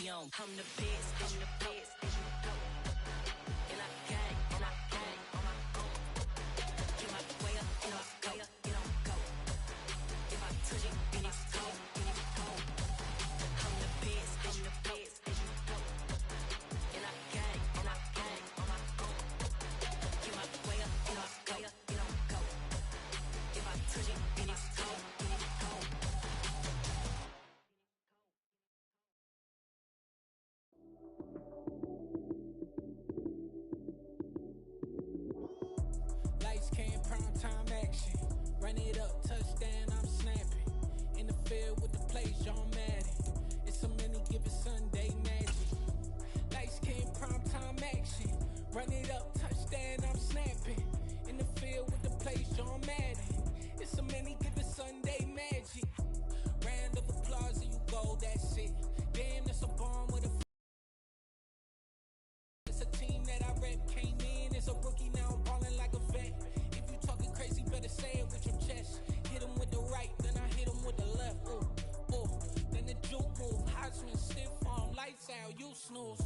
You on, I'm the best, I'm the best. And I got it, and I got it on my own. Get my way up, and I go, it don't go. If I touch it, then it's cold, then it's cold. I'm the best, I'm the best. And I got it, and I got it on my own. Get my way up, and I go, it don't go. If I touch it, then it's cold, then it's cold. Lights came, prime time action. Run it up, touchdown, I'm snapping. In the field with the plays, John Madden. It's a many given Sunday magic. Lights came, prime time action. Run it up, touchdown, I'm snapping. In the field with the plays, John Madden. It's a many given Sunday magic. Round of applause and you go, that's it. Damn, that's a bomb with a. It's a team that I rep, came in as a rookie, now I'm ballin' like a vet. If you talking crazy, better say it with your chest. Hit him with the right, then I hit him with the left. Ooh, ooh. Then the juke move, Heisman, stiff arm, lights out, you snooze.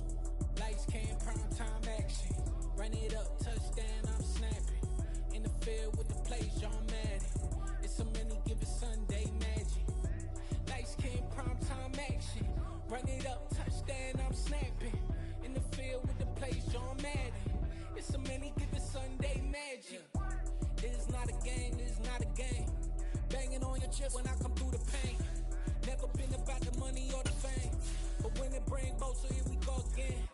Lights came, prime time action. Run it up, touchdown, I'm snapping. In the field with the plays, John Madden. It's a many given Sunday magic. Lights came, prime time action. Run it up, touchdown, I'm snapping. In the field with the plays, John Madden. It's a many given Sunday magic. This is not a game, this is not a game. Banging on your chest when I come through the pain. Never been about the money or the fame. But when it bring both, so here we go again.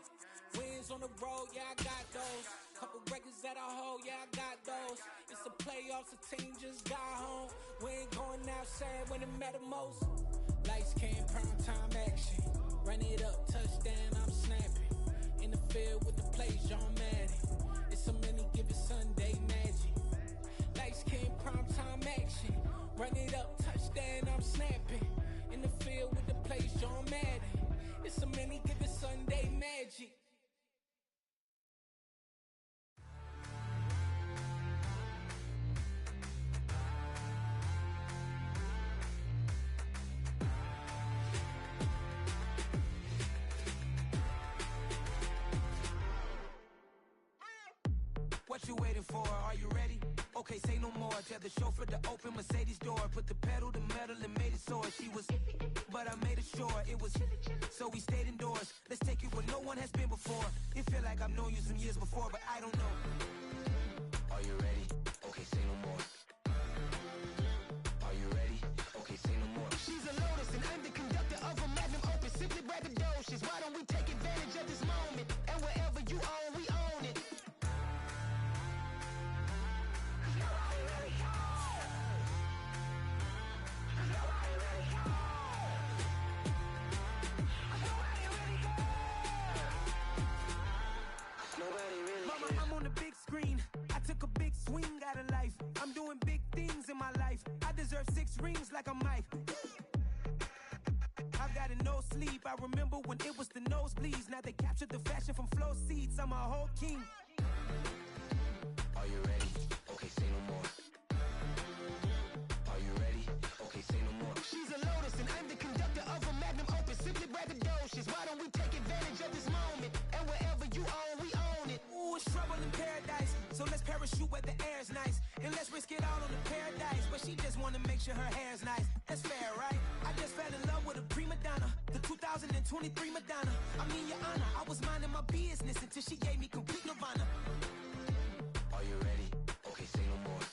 Wins on the road, yeah, I got those. Couple records that I hold, yeah, I got those. It's the playoffs, the team just got home. We ain't going outside when it matter most. Lights came, prime time action. Run it up, touchdown, I'm snapping. In the field with the plays, John Madden. It's a many given Sunday magic. Lights came, prime time action. Run it up, touchdown, I'm snapping. In the field with the plays, John Madden. It's a many given Sunday magic. What you waiting for? Are you ready? Okay, say no more. Tell the chauffeur to open Mercedes door. Put the pedal to metal and made it soar. She was, but I made it sure it was. So we stayed indoors. Let's take it where no one has been before. It feel like I've known you some years before, but I don't know. Are you ready? Okay, say no more. Are you ready? Okay, say no more. She's a Lotus and I'm the conductor of a Magnum Opus. Simply braggadocious. Why don't we take advantage of this moment? And wherever you own, we own it. I'm on the big screen. I took a big swing out of life. I'm doing big things in my life. I deserve 6 rings like I'm Mike. I've got no sleep. I remember when it was the nosebleeds. Now they captured the fashion from flow seats. I'm a whole king. Are you ready? Okay, say no more. Are you ready? Okay, say no more. She's a Lotus and I'm the conductor of a Magnum Opus. Simply braggadocious. Why don't we take advantage of this moment? And wherever you own, we own it. Ooh, it's trouble in paradise. So let's parachute where the air's nice. And let's risk it all on the paradise. But she just wanna make sure her hair's nice. That's fair, right? I just fell in love with a prima donna. The 2023 Madonna. I mean, your honor, I was minding my business until she gave me complete nirvana. Are you ready? Okay, say no more.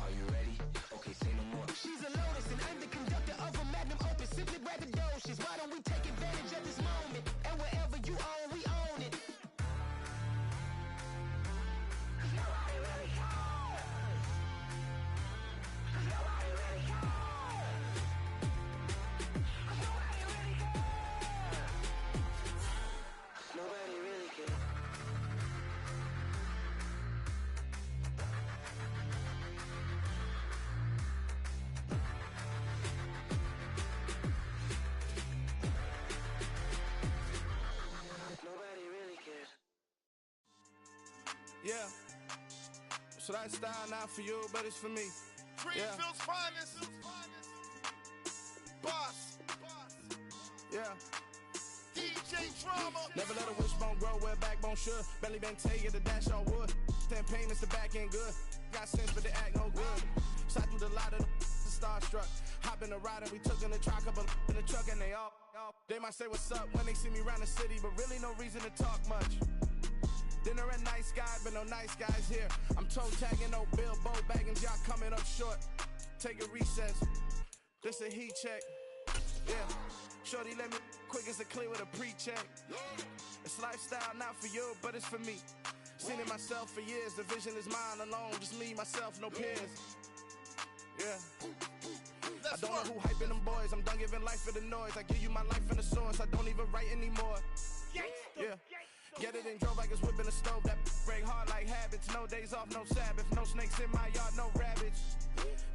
Are you ready? Okay, say no more. She's a Lotus and I'm the conductor of a Magnum Opus. Simply braggadocious. Why don't we take advantage of this moment? And wherever you own, we own it. Nobody really cares. Nobody really cares. Nobody really cares. Nobody really cares. Nobody really cares. Yeah. Should I style not for you, but it's for me? Greenfield's finest. Boss. Yeah. Never let a wishbone grow where a backbone should. Belly been take the dash on wood. 10 payments, the back end good. Got sense, but they act no good. Shot through the lot of the starstruck. Hop in the ride and we took in the truck, couple in the truck, and they all. They might say what's up when they see me around the city, but really no reason to talk much. Dinner at nice guy, but no nice guys here. I'm toe tagging, no Bilbo bagging, y'all coming up short. Take a recess. This a heat check. Yeah. Shorty let me quick as a clear with a pre-check. It's lifestyle not for you, but it's for me. Seen it myself for years. The vision is mine alone. Just me, myself, no peers. Yeah. I don't know who hyping them boys. I'm done giving life for the noise. I give you my life in the source. I don't even write anymore. Yeah. Get it and drove like it's whipping a stove. That break hard like habits. No days off, no Sabbath. No snakes in my yard, no rabbits.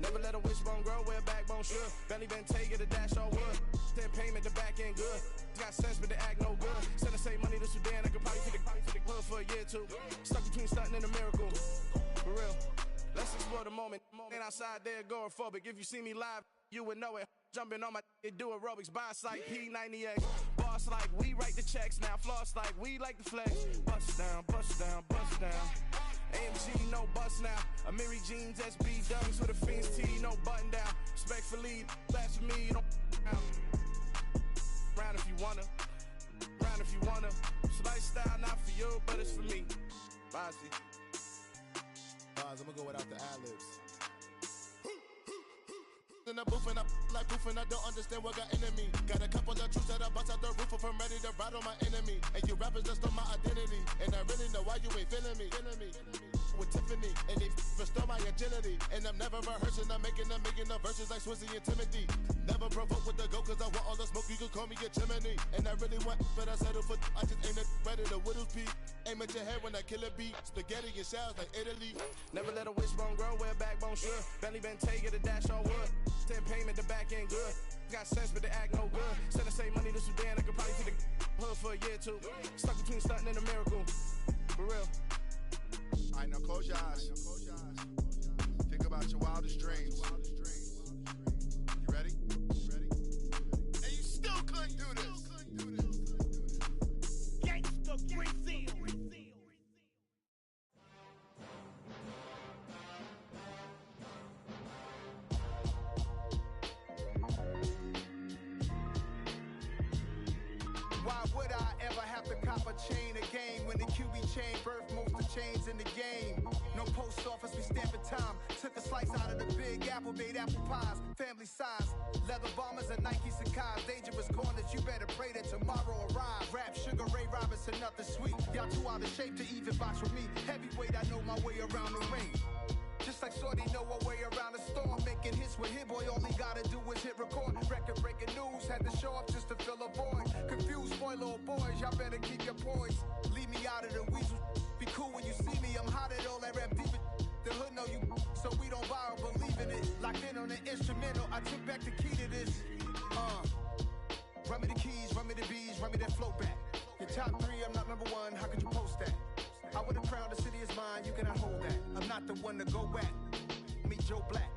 Never let a wishbone grow where a backbone should. Belly been take the dash on wood. 10 payment, the back end good. Got sense, but they act no good. Send the same money to Sudan. I could probably take the hood for a year or two. Stuck between stunting and a miracle. For real. Let's explore the moment. Ain't outside there agoraphobic. If you see me live, you would know it. Jumping on my do aerobics, buy site P90X. Boss like we write the checks now. Floss like we like the flex. Bust down, bust down, bust down. AMG, no bust now. Amiri jeans, SB dunks with a Fiends T, no button down. Respectfully, that's for me, you don't round if you wanna. Round if you wanna. It's lifestyle not for you, but it's for me. Bossy. I'm gonna go without the ad-libs. In the booth and I like proof and I don't understand what got into me. Got a couple of truths that I bust out the roof if I'm ready to ride on my enemy. And you rappers just stole my identity, and I really know why you ain't feeling me. With Tiffany, and they restore my agility. And I'm never rehearsing, I'm making the verses like Swizzy and Timothy. Never provoke with the go, cause I want all the smoke, you can call me a chimney. And I really want, but I settle for, I just ain't ready to Whittles Peak. Aim at your head when I kill a beat. Spaghetti and shells like Italy. Never let a wishbone grow where a backbone should. Belly been take the dash on wood. 10 payment, the back end good. Got sense, but they act no good. Send the same money to Sudan, I could probably take the hood for a year or two. Stuck between stunting and a miracle. For real. Alright, now close your eyes. Think about your wildest dreams. You ready? And you still couldn't do this. Gangsta Brazil. Why would I ever have to cop a chain again when the QB chain birthed most of chains in the game? No post office, we stamping time. Took a slice out of the big apple, made apple pies, family size. Leather bombers and Nike Sacai's. Dangerous corners, you better pray that tomorrow arrives. Rap, Sugar Ray Robinson, nothing sweet. Y'all too out of shape to even box with me. Heavyweight, I know my way around the ring. Just like Shorty know her way around the storm. Making hits with Hit Boy, all he gotta do is hit record. Record breaking news, had to show up just to fill a void. Confused boy, little boys, y'all better keep your poise. Leave me out of the weasel. Be cool when you see me, I'm hot at all that rap deep. The hood know you, so we don't borrow, believe in it. Locked in on the instrumental, I took back the key to this. Run me the keys, run me the bees, run me that flow back. Your top 3, I'm not number 1, how could you post that? I would've crowned the city is mine, you cannot hold that. I'm not the one to go back. Meet Joe Black.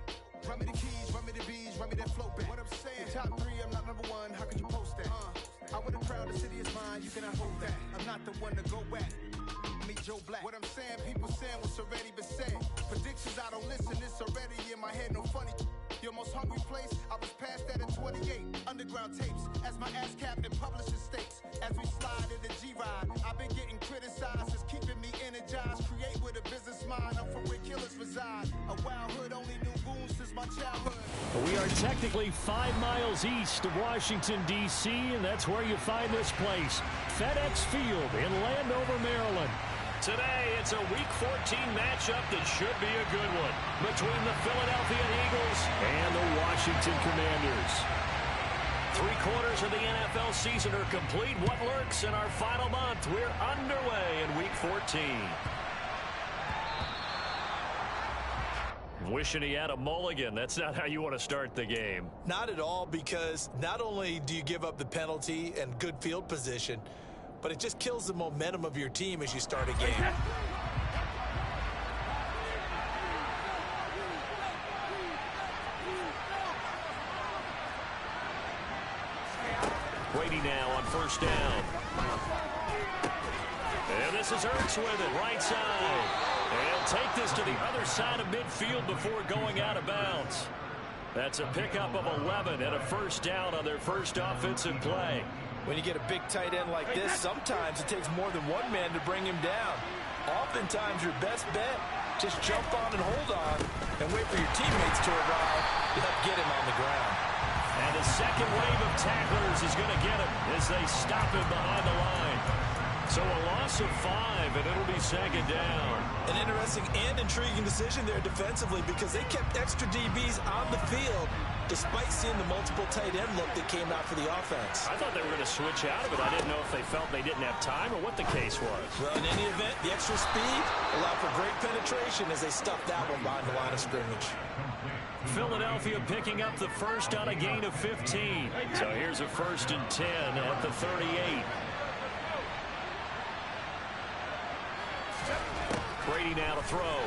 Run me the keys, run me the bees, run me that flow back. What I'm saying, your top 3, I'm not number 1, how could you post that? I would've crowned the city is mine, you cannot hold that. I'm not the one to go back. Meet Joe Black. What I'm saying, people saying what's already been said. Predictions, I don't listen, it's already in my head, no funny. Your most hungry place, I was past that in 28. Underground tapes, as my ass cap in publishing states. As we slide in the G-Ride, I've been getting criticized, it's keeping me energized. Create with a business mind, I'm from where killers reside. A wild hood, only knew goons since my childhood. We are technically 5 miles east of Washington, D.C., and that's where you find this place, FedEx Field in Landover, Maryland. Today, it's a Week 14 matchup that should be a good one between the Philadelphia Eagles and the Washington Commanders. 3/4 of the NFL season are complete. What lurks in our final month? We're underway in Week 14. Wishing he had a mulligan. That's not how you want to start the game. Not at all, because not only do you give up the penalty and good field position, but it just kills the momentum of your team as you start a game. Brady now on first down. And this is Ertz with it, right side. And he'll take this to the other side of midfield before going out of bounds. That's a pickup of 11 and a first down on their first offensive play. When you get a big tight end like this, sometimes it takes more than one man to bring him down. Oftentimes, your best bet, just jump on and hold on and wait for your teammates to arrive to help get him on the ground. And the second wave of tacklers is going to get him as they stop him behind the line. So a loss of 5, and it'll be second down. An interesting and intriguing decision there defensively because they kept extra DBs on the field despite seeing the multiple tight end look that came out for the offense. I thought they were going to switch out of it. I didn't know if they felt they didn't have time or what the case was. Well, in any event, the extra speed allowed for great penetration as they stuffed that one behind the line of scrimmage. Philadelphia picking up the first on a gain of 15. So here's a 1st and 10 at the 38. Brady now to throw.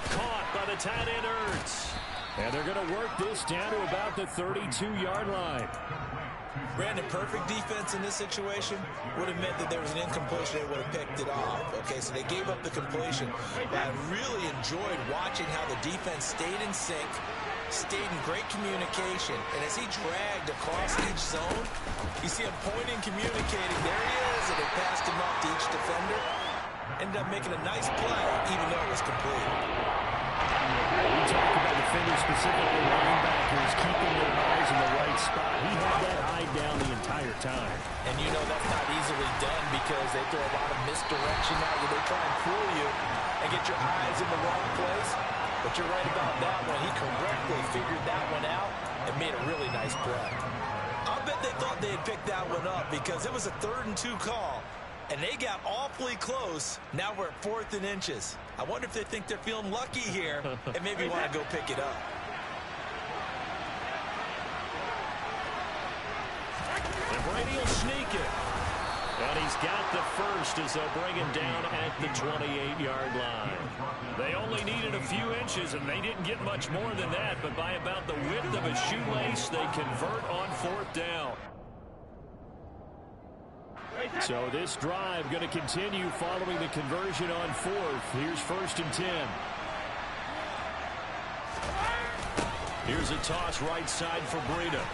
Caught by the tight end Ertz. And they're going to work this down to about the 32-yard line. Brandon, perfect defense in this situation would have meant that there was an incompletion. They would have picked it off. Okay, so they gave up the completion. But I really enjoyed watching how the defense stayed in sync, stayed in great communication. And as he dragged across each zone, you see him pointing, communicating. There he is, and they passed him off to each defender. Ended up making a nice play, even though it was complete. We talked about defenders, specifically linebackers, keeping their eyes in the right spot. He had that eye down the entire time. And you know that's not easily done because they throw a lot of misdirection at you. They try and fool you and get your eyes in the wrong place. But you're right about that one. He correctly figured that one out and made a really nice play. I'll bet they thought they had picked that one up because it was a 3rd and 2 call. And they got awfully close. Now we're at 4th and inches. I wonder if they think they're feeling lucky here and maybe want to go pick it up. And Brady will sneak it. And he's got the first as they'll bring him down at the 28-yard line. They only needed a few inches, and they didn't get much more than that. But by about the width of a shoelace, they convert on 4th down. So this drive going to continue following the conversion on 4th. Here's 1st and 10. Here's a toss right side for Breida.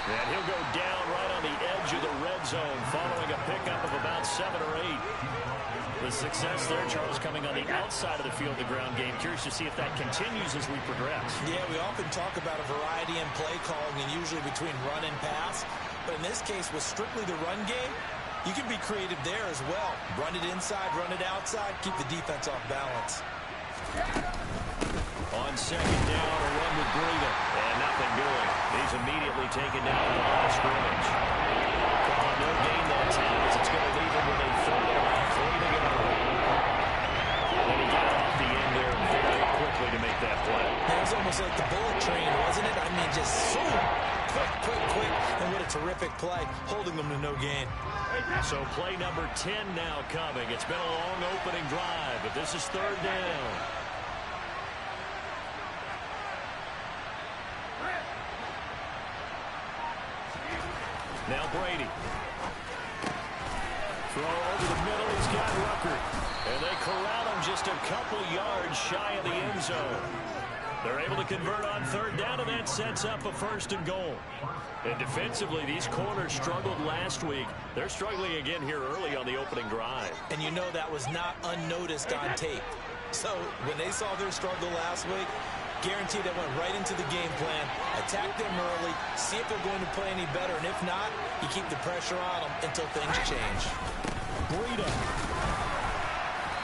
And he'll go down right on the edge of the red zone following a pickup of about 7 or 8. The success there, Charles, coming on the outside of the field, the ground game. Curious to see if that continues as we progress. Yeah, we often talk about a variety in play calling and usually between run and pass. But in this case, with strictly the run game, you can be creative there as well. Run it inside, run it outside, keep the defense off balance. On 2nd down, a run with Breida. And nothing doing. He's immediately taken down at the line of scrimmage. No gain that time as it's going to leave him with a 3rd and about 3 to go. And he got off the end there very quickly to make that play. It was almost like the bullet train, wasn't it? I mean, just so quick, and what a terrific play, holding them to no gain. So play number 10 now coming. It's been a long opening drive, but this is 3rd down. Now Brady. Throw over the middle, he's got Ruckert. And they corral him just a couple yards shy of the end zone. They're able to convert on 3rd down, and that sets up a 1st and goal. And defensively, these corners struggled last week. They're struggling again here early on the opening drive. And you know that was not unnoticed on tape. So when they saw their struggle last week, guaranteed they went right into the game plan, attack them early, see if they're going to play any better, and if not, you keep the pressure on them until things change. Breida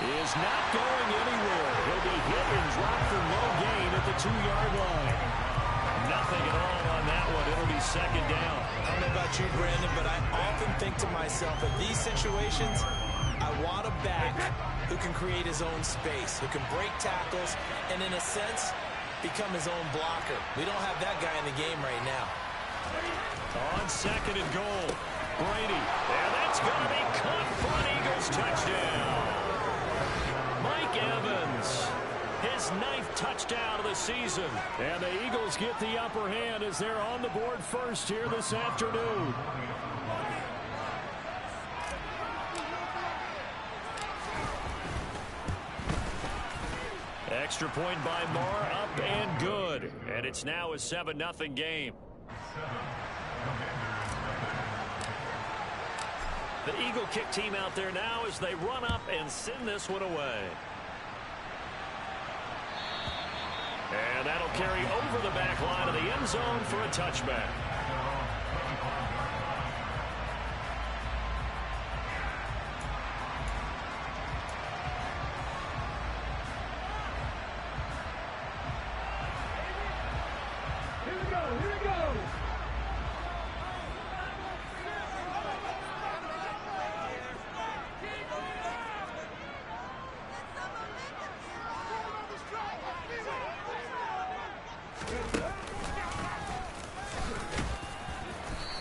is not going anywhere. He'll be hit and dropped for no gain at the 2-yard line. Nothing at all on that one. It'll be 2nd down. I don't know about you, Brandon, but I often think to myself, in these situations, I want a back who can create his own space, who can break tackles, and in a sense, become his own blocker. We don't have that guy in the game right now. On 2nd and goal, Brady. And that's going to be caught for an Eagles touchdown. Mike Evans his 9th touchdown of the season. And the Eagles get the upper hand as they're on the board first here this afternoon. Extra point by Moore, up and good. And it's now a 7-0 game. The Eagle kick team out there now as they run up and send this one away. And that'll carry over the back line of the end zone for a touchback.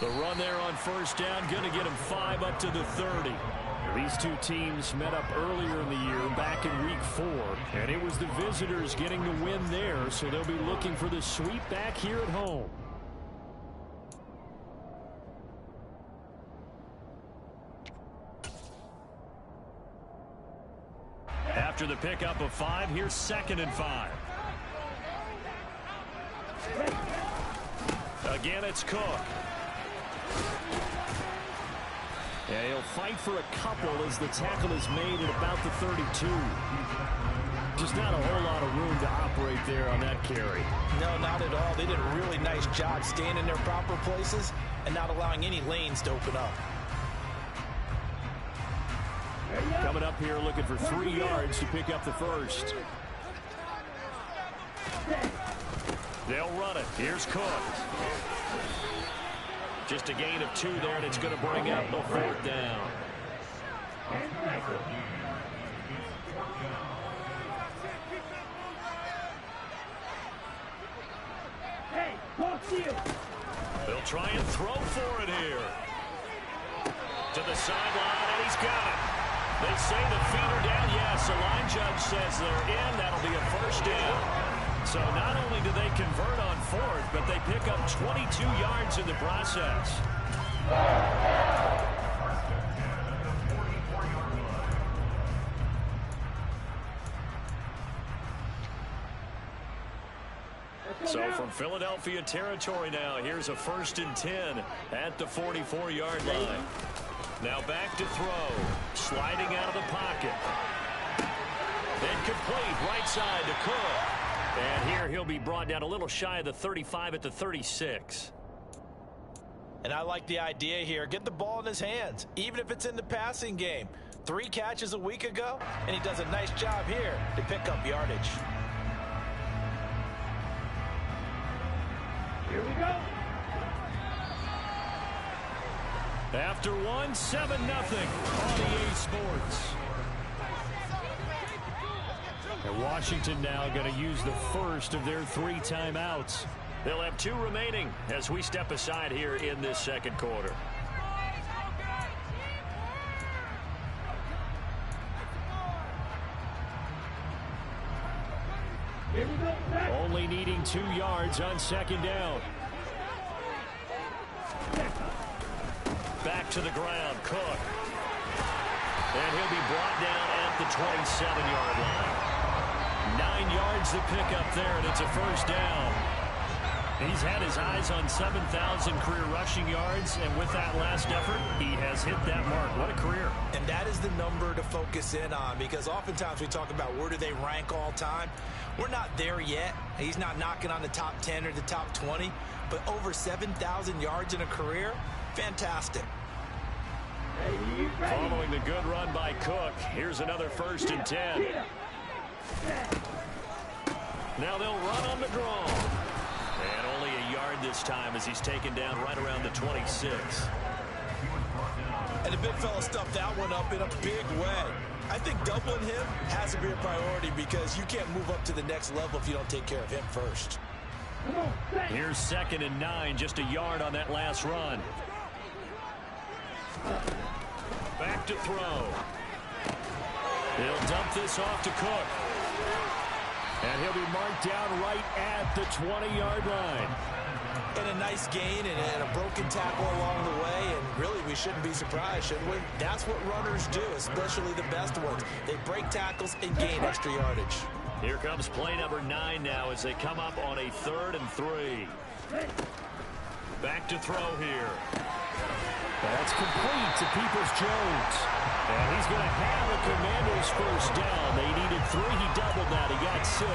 The run there on first down, going to get him 5 up to the 30. These two teams met up earlier in the year, back in week 4, and it was the visitors getting the win there, so they'll be looking for the sweep back here at home. After the pickup of 5, here's 2nd and 5. Again, it's Cook. Yeah, he'll fight for a couple as the tackle is made at about the 32. Just not a whole lot of room to operate there on that carry. No, not at all. They did a really nice job staying in their proper places and not allowing any lanes to open up. Coming up here looking for 3 yards to pick up the first. They'll run it. Here's Cook. Just a gain of 2 there, and it's going to bring up the 4th down. They'll try and throw for it here. To the sideline, and he's got it. They say the feet are down. Yes, the line judge says they're in. That'll be a first down. So not only do they convert on 4th, but they pick up 22 yards in the process. So from Philadelphia territory now, here's a 1st and 10 at the 44-yard line. Now back to throw. Sliding out of the pocket. Incomplete, right side to Cook. And here he'll be brought down a little shy of the 35 at the 36. And I like the idea here. Get the ball in his hands, even if it's in the passing game. 3 catches a week ago, and he does a nice job here to pick up yardage. Here we go. After 1, 7-0 on EA Sports. And Washington now going to use the first of their 3 timeouts. They'll have 2 remaining as we step aside here in this second quarter. Only needing 2 yards on 2nd down. Back to the ground, Cook. And he'll be brought down at the 27-yard line. 9 yards to pick up there, and it's a first down. He's had his eyes on 7,000 career rushing yards, and with that last effort, he has hit that mark. What a career. And that is the number to focus in on, because oftentimes we talk about where do they rank all time. We're not there yet. He's not knocking on the top 10 or the top 20, but over 7,000 yards in a career, fantastic. Following the good run by Cook, here's another 1st and 10. Now they'll run on the draw. And only a yard this time as he's taken down right around the 26. And the big fella stuffed that one up in a big way. I think doubling him has to be a priority because you can't move up to the next level if you don't take care of him first. Here's 2nd and 9, just a yard on that last run. Back to throw. He'll dump this off to Cook. And he'll be marked down right at the 20-yard line. And a nice gain and a broken tackle along the way, and really we shouldn't be surprised, should we? That's what runners do, especially the best ones. They break tackles and gain extra yardage. Here comes play number 9 now as they come up on a 3rd and 3. Back to throw here. That's complete to Peoples-Jones. And he's going to have the Commanders first down. They needed 3. He doubled that. He got 6.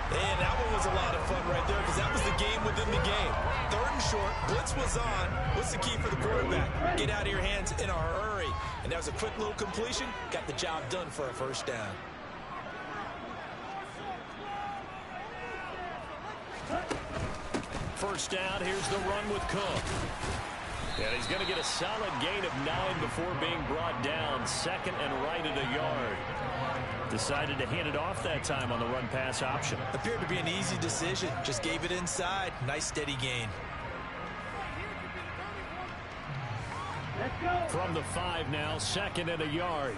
And that one was a lot of fun right there because that was the game within the game. 3rd and short. Blitz was on. What's the key for the quarterback? Get out of your hands in a hurry. And that was a quick little completion. Got the job done for a first down. First down, here's the run with Cook. And he's going to get a solid gain of 9 before being brought down. 2nd and right at a yard. Decided to hand it off that time on the run-pass option. Appeared to be an easy decision. Just gave it inside. Nice steady gain. From the 5 now, 2nd and a yard.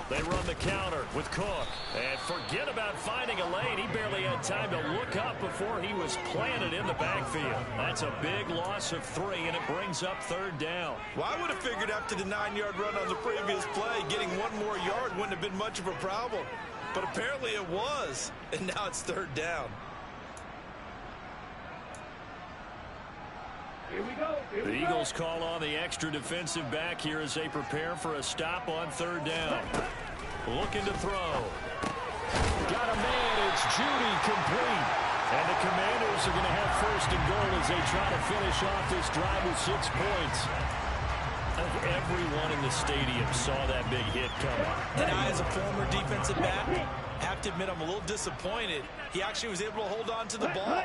They run the counter with Cook. And forget about finding a lane. He barely had time to look up before he was planted in the backfield. That's a big loss of 3, and it brings up 3rd down. Well, I would have figured after the 9-yard run on the previous play, getting 1 more yard wouldn't have been much of a problem. But apparently it was, and now it's 3rd down. The Eagles call on the extra defensive back here as they prepare for a stop on 3rd down. Looking to throw. Got a man. It's Judy, complete. And the Commanders are going to have 1st and goal as they try to finish off this drive with 6 points. Everyone in the stadium saw that big hit coming. And I, as a former defensive back, have to admit I'm a little disappointed. He actually was able to hold on to the ball.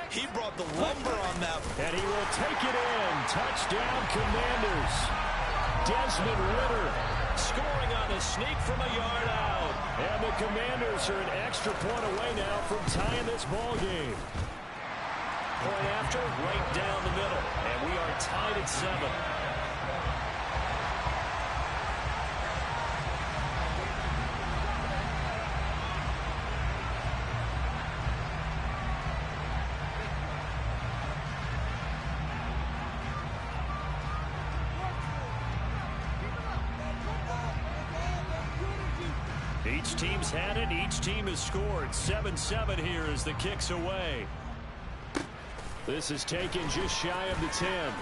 He brought the lumber on that. And he will take it in. Touchdown, Commanders. Desmond Ridder scoring on a sneak from a yard out. And the Commanders are an extra point away now from tying this ball game. Point after, right down the middle. And we are tied at 7. Each team's had it. Each team has scored. 7-7 here as the kick's away. This is taken just shy of the 10.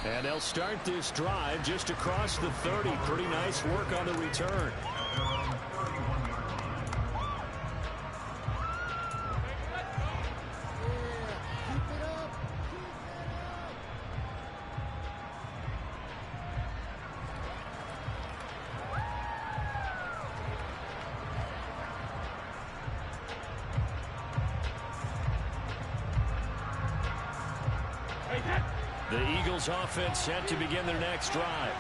And they'll start this drive just across the 30. Pretty nice work on the return. The Eagles offense set to begin their next drive.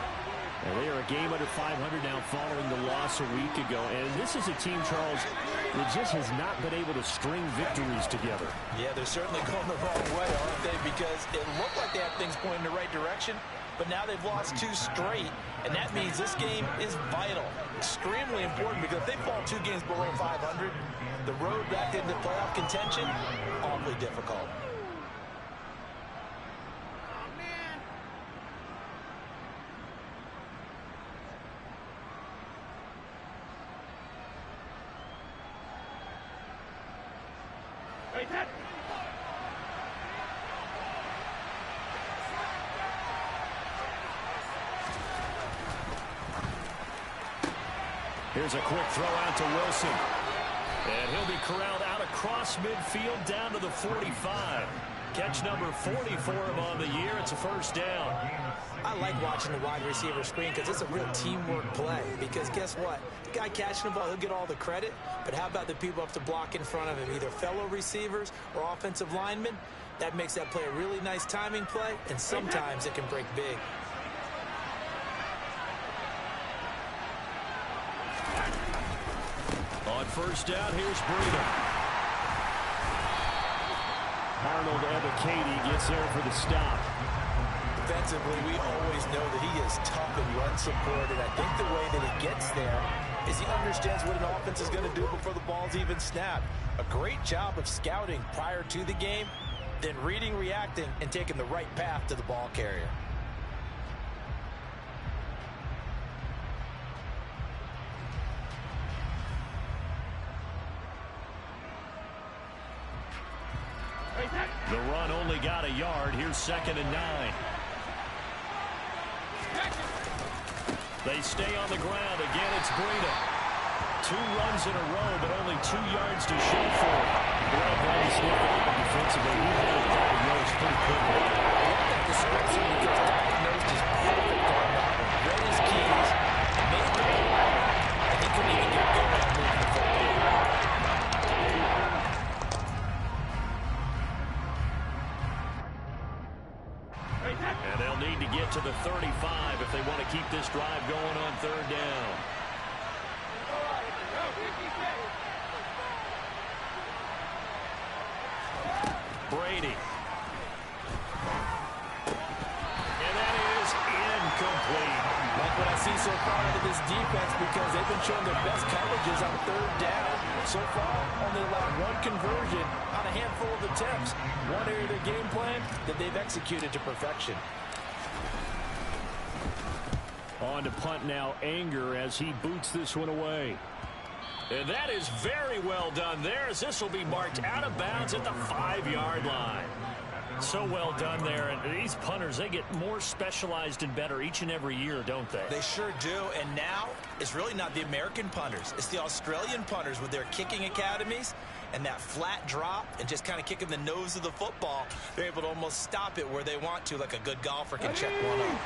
And they are a game under 500 now following the loss a week ago. And this is a team, Charles, that just has not been able to string victories together. Yeah, they're certainly going the wrong way, aren't they? Because it looked like they have things going in the right direction, but now they've lost 2 straight. And that means this game is vital, extremely important, because if they fall 2 games below 500, the road back into playoff contention, awfully difficult. Here's a quick throw out to Wilson. And he'll be corralled out across midfield down to the 45. Catch number 40 for him on the year. It's a first down. I like watching the wide receiver screen because it's a real teamwork play. Because guess what? The guy catching the ball, he'll get all the credit. But how about the people up to block in front of him, either fellow receivers or offensive linemen? That makes that play a really nice timing play, and sometimes it can break big. On first down, here's Breida. Arnold Ebiketie gets there for the stop. defensively, we always know that he is tough in run support, and I think the way that he gets there is he understands what an offense is going to do before the ball's even snapped. A great job of scouting prior to the game, then reading, reacting, and taking the right path to the ball carrier. The run only got a yard. Here's 2nd and 9. They stay on the ground. Again, it's Breida. 2 runs in a row, but only 2 yards to show for it. Well, very significant defensively. He had it diagnosed pretty quickly. I love that description because diagnosed is perfect on that one. Read his keys, made the play, and he couldn't even get going on moving the football. And they'll need to get to the 35 if they want to keep this drive going on 3rd down. Brady. And that is incomplete. Like what I see so far out of this defense, because they've been showing their best coverages on 3rd down. So far, only allowed 1 conversion on a handful of attempts. One area of their game plan that they've executed to perfection. On to punt now, Anger, as he boots this one away. And that is very well done there, as this will be marked out of bounds at the 5-yard line. So well done there, and these punters, they get more specialized and better each and every year, don't they? They sure do, and now it's really not the American punters. It's the Australian punters with their kicking academies and that flat drop and just kind of kicking the nose of the football. They're able to almost stop it where they want to, like a good golfer can check one up.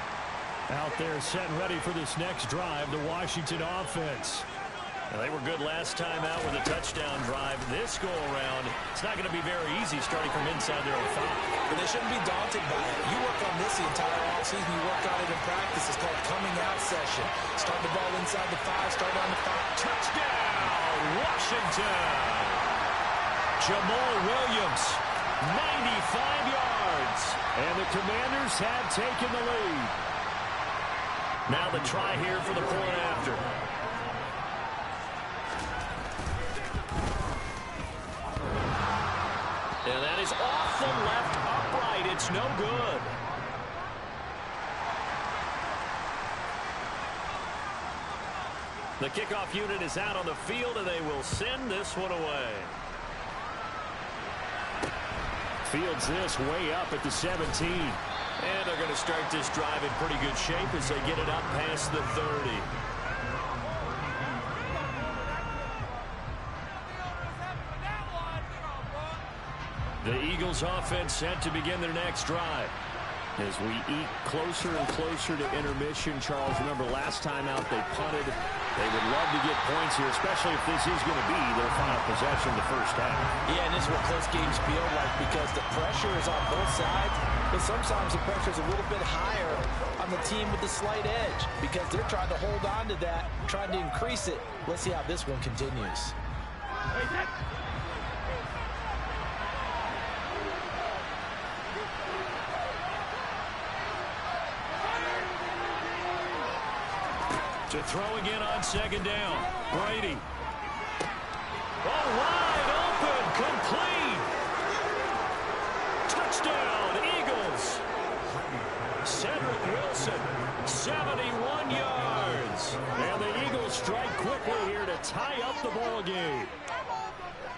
Out there set and ready for this next drive, the Washington offense. Now, they were good last time out with a touchdown drive. This go-around, it's not going to be very easy starting from inside their own 5. But they shouldn't be daunted by it. You work on this the entire offseason. You work on it in practice. It's called coming out session. Start the ball inside the 5, start on the 5. Touchdown, Washington! Jamal Williams, 95 yards. And the Commanders have taken the lead. Now the try here for the point after. And that is off the left upright. It's no good. The kickoff unit is out on the field, and they will send this one away. Fields this way up at the 17. And they're going to start this drive in pretty good shape as they get it up past the 30. The Eagles offense set to begin their next drive. As we eat closer and closer to intermission, Charles, remember last time out they punted. They would love to get points here, especially if this is going to be their final possession the first half. Yeah, and this is what close games feel like because the pressure is on both sides, but sometimes the pressure is a little bit higher on the team with the slight edge because they're trying to hold on to that, trying to increase it. Let's see how this one continues. To throw again on 2nd down. Brady. Oh, wide open. Complete. Touchdown, Eagles. Cedric Wilson, 71 yards. And the Eagles strike quickly here to tie up the ball game.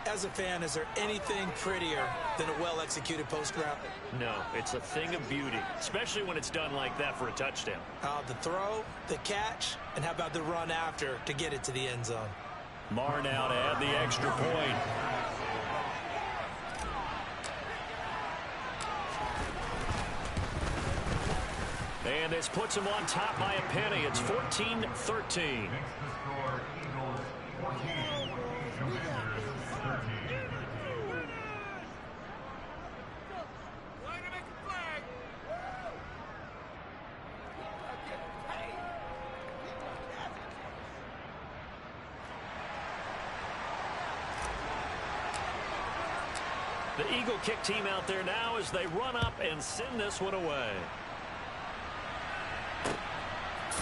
As a fan, is there anything prettier than a well-executed post route? No, it's a thing of beauty, especially when it's done like that for a touchdown. The throw, the catch, and how about the run after to get it to the end zone? Marr now to add the extra point. And this puts them on top by a penny. It's 14-13. The Eagle kick team out there now as they run up and send this one away.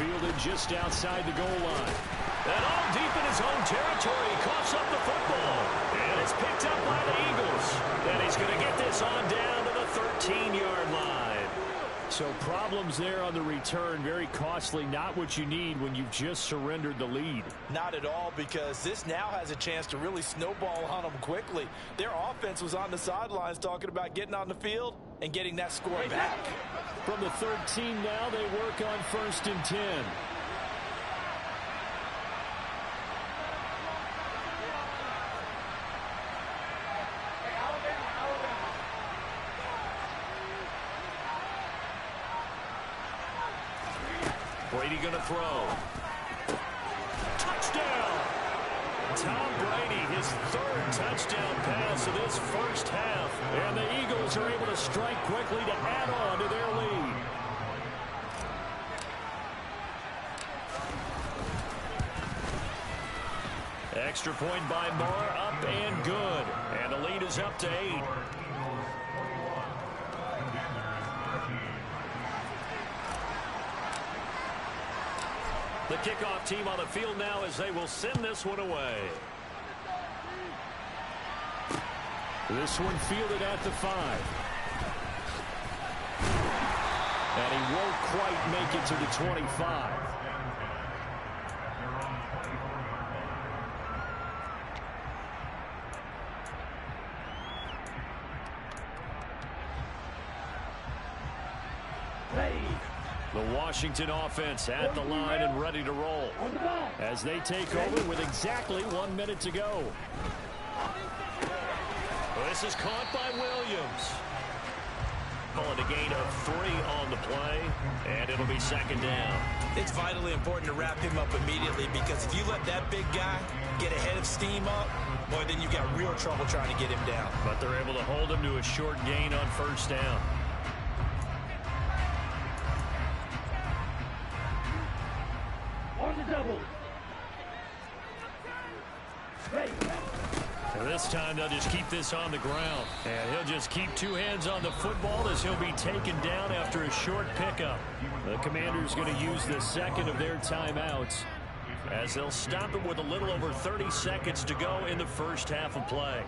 fielded just outside the goal line. And all deep in his own territory, he coughs up the football. And it's picked up by the Eagles. And he's going to get this on down to the 13-yard line. So problems there on the return, very costly, not what you need when you've just surrendered the lead. Not at all, because this now has a chance to really snowball on them quickly. Their offense was on the sidelines talking about getting on the field and getting that score back. From the 13 now, they work on 1st and 10. Brady going to throw. Touchdown! Tom Brady, his 3rd touchdown pass of this first half. And the Eagles are able to strike quickly to add on to their lead. Extra point by Moore, up and good. And the lead is up to 8. The kickoff team on the field now as they will send this one away. This one fielded at the 5. And he won't quite make it to the 25. The Washington offense at the line and ready to roll as they take over with exactly 1 minute to go. This is caught by Williams. Calling a gain of 3 on the play, and it'll be 2nd down. It's vitally important to wrap him up immediately, because if you let that big guy get ahead of steam up, boy, then you've got real trouble trying to get him down. But they're able to hold him to a short gain on 1st down. And this time they'll just keep this on the ground. And he'll just keep 2 hands on the football as he'll be taken down after a short pickup. The Commanders going to use the 2nd of their timeouts as they'll stop him with a little over 30 seconds to go in the first half of play.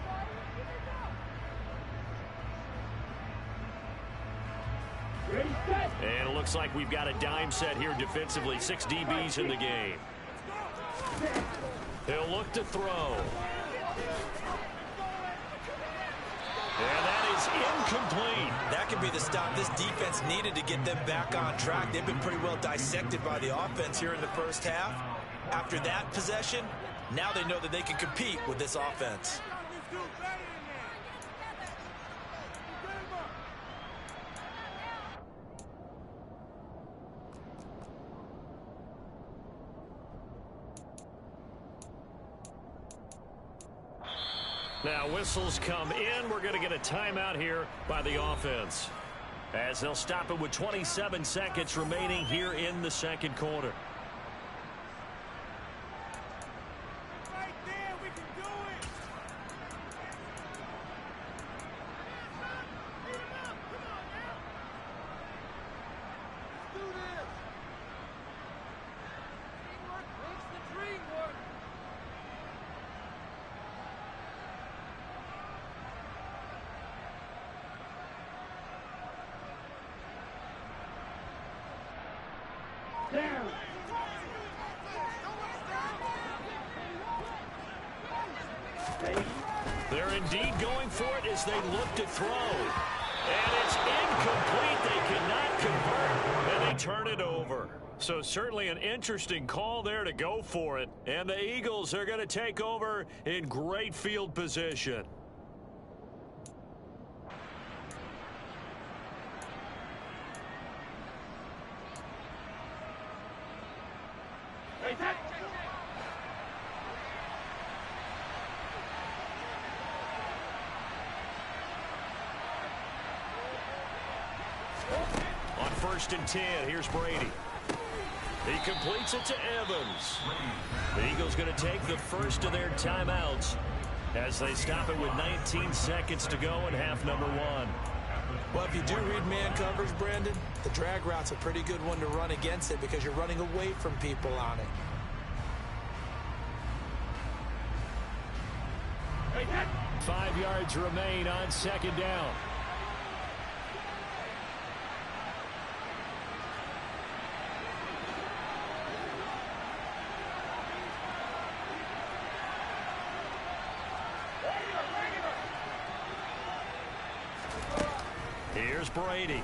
And it looks like we've got a dime set here defensively. 6 DBs in the game. He'll look to throw. And that is incomplete. That could be the stop this defense needed to get them back on track. They've been pretty well dissected by the offense here in the first half. After that possession, now they know that they can compete with this offense. Now whistles come in. We're going to get a timeout here by the offense as they'll stop it with 27 seconds remaining here in the 2nd quarter. Right there, we can do it. Let's do this. Teamwork makes the dream work. They're indeed going for it as they look to throw. And it's incomplete. They cannot convert, and they turn it over. So certainly an interesting call there to go for it. And the Eagles are going to take over in great field position. On 1st and 10, here's Brady. He completes it to Evans. The Eagles going to take the first of their timeouts as they stop it with 19 seconds to go in half number 1. Well, if you do read man coverage, Brandon, the drag route's a pretty good one to run against it because you're running away from people on it. 5 yards remain on second down. Here's Brady.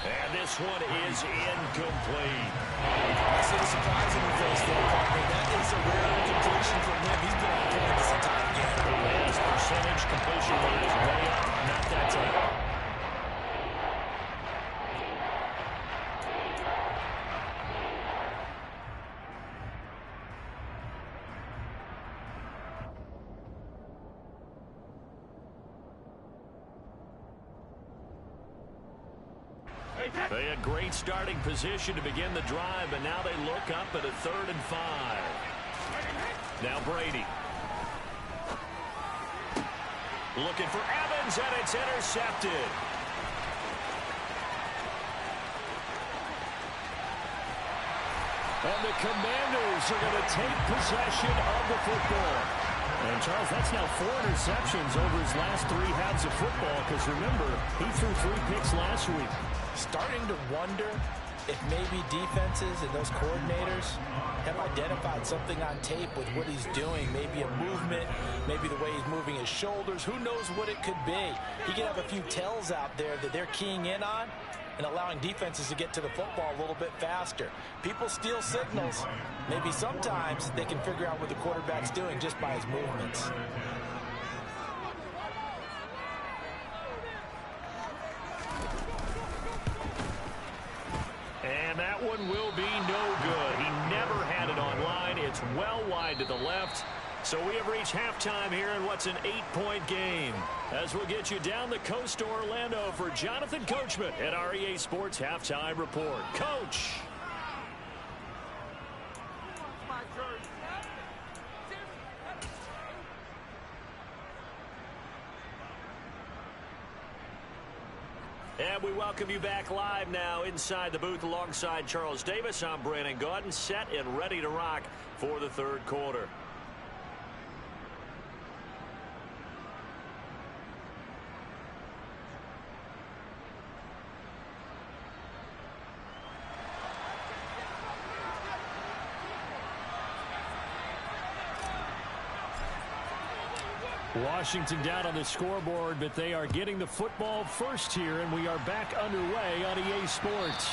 And this one is incomplete. That's a surprising place there, partner. That is a rare completion from him. He's been on point this entire game. His percentage completion-wise way up. Not that time. They had great starting position to begin the drive, but now they look up at a 3rd and 5. Now Brady. Looking for Evans, and it's intercepted. And the Commanders are going to take possession of the football. And, Charles, that's now 4 interceptions over his last 3 halves of football, because, remember, he threw 3 picks last week. Starting to wonder if maybe defenses and those coordinators have identified something on tape with what he's doing. Maybe a movement, maybe the way he's moving his shoulders. Who knows what it could be? He could have a few tells out there that they're keying in on and allowing defenses to get to the football a little bit faster. People steal signals. Maybe sometimes they can figure out what the quarterback's doing just by his movements. And that one will be no good. He never had it on line. It's well wide to the left. So we have reached halftime here in what's an 8-point game. As we'll get you down the coast to Orlando for Jonathan Coachman at our EA Sports Halftime Report. Coach. And we welcome you back live now inside the booth alongside Charles Davis. I'm Brandon Gaudin, set and ready to rock for the 3rd quarter. Washington down on the scoreboard, but they are getting the football first here, and we are back underway on EA Sports.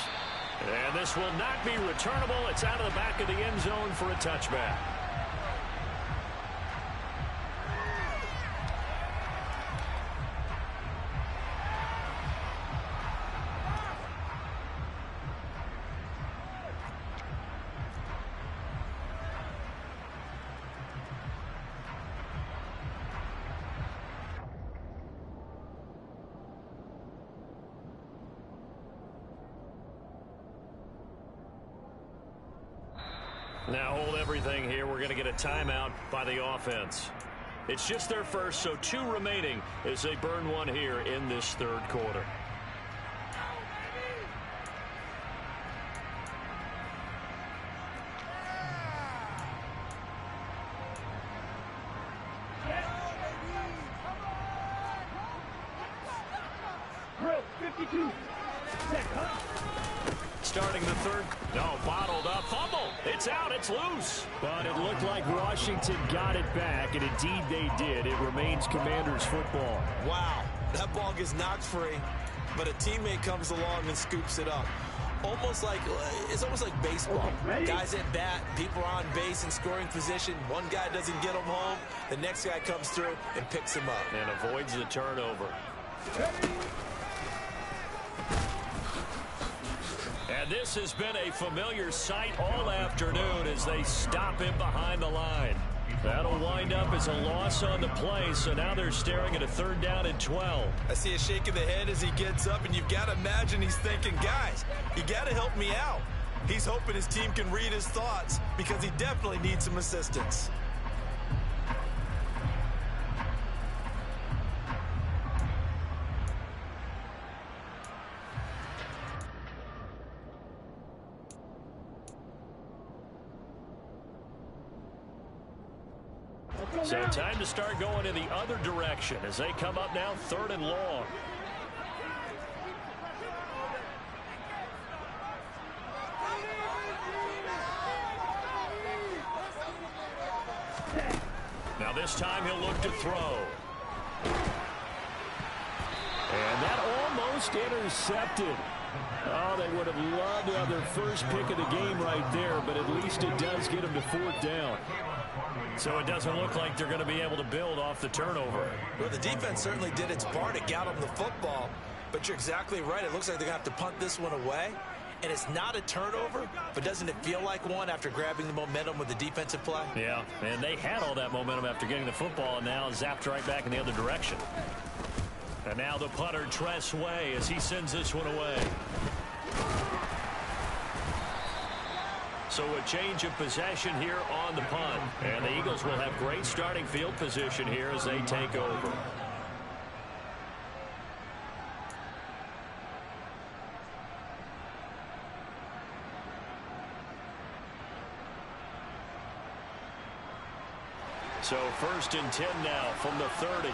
And this will not be returnable. It's out of the back of the end zone for a touchback. Now hold everything here. We're going to get a timeout by the offense. It's just their first, so 2 remaining as they burn one here in this 3rd quarter. Starting the 3rd. No, bottled up. Fumble. It's out. It's loose. But it looked like Washington got it back, and indeed they did. It remains Commanders football. Wow. That ball gets knocked free, but a teammate comes along and scoops it up. It's almost like baseball. Guys at bat, people are on base in scoring position. One guy doesn't get him home. The next guy comes through and picks him up. And avoids the turnover. And this has been a familiar sight all afternoon as they stop him behind the line. That'll wind up as a loss on the play, so now they're staring at a 3rd down and 12. I see a shake of the head as he gets up, and you've got to imagine he's thinking, guys, you got to help me out. He's hoping his team can read his thoughts because he definitely needs some assistance. So time to start going in the other direction as they come up now 3rd and long. Now this time he'll look to throw. And that almost intercepted. Oh, they would have loved to have their first pick of the game right there, but at least it does get them to 4th down. So it doesn't look like they're going to be able to build off the turnover. Well, the defense certainly did its part to get them the football, but you're exactly right. It looks like they're going to have to punt this one away. And it's not a turnover, but doesn't it feel like one after grabbing the momentum with the defensive play? Yeah, and they had all that momentum after getting the football, and now zapped right back in the other direction. And now the punter, Tress Way, as he sends this one away. So a change of possession here on the punt. And the Eagles will have great starting field position here as they take over. So 1st and 10 now from the 30.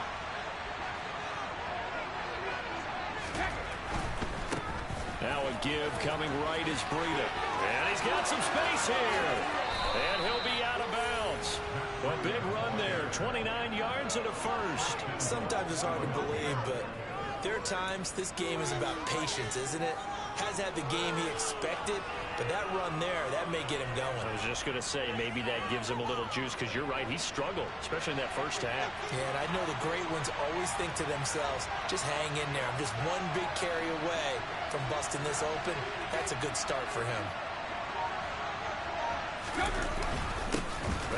Now a give coming right is Breida. And he's got some space here. And he'll be out of bounds. A big run there, 29 yards and a first. Sometimes it's hard to believe, but there are times this game is about patience, isn't it? Has had the game he expected, but that run there, that may get him going. I was just going to say, maybe that gives him a little juice, because you're right, he struggled, especially in that first half. Yeah, and I know the great ones always think to themselves, just hang in there. I'm just one big carry away from busting this open. That's a good start for him.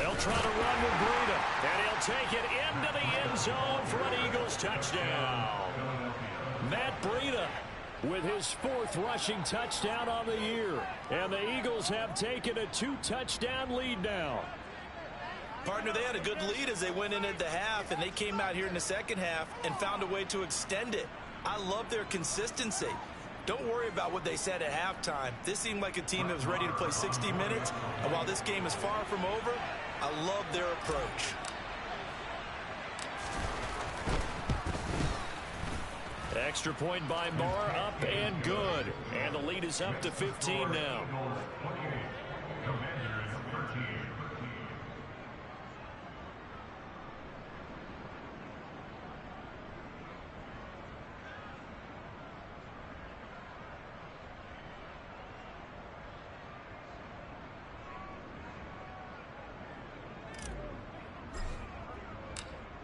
They'll try to run with Breida, and he'll take it into the end zone for an Eagles touchdown. Matt Breida with his 4th rushing touchdown on the year. And the Eagles have taken a 2-touchdown lead now. Partner, they had a good lead as they went into the half, and they came out here in the second half and found a way to extend it. I love their consistency. Don't worry about what they said at halftime. This seemed like a team that was ready to play 60 minutes, and while this game is far from over, I love their approach. Extra point by Marr, up and good. And the lead is up to 15 now.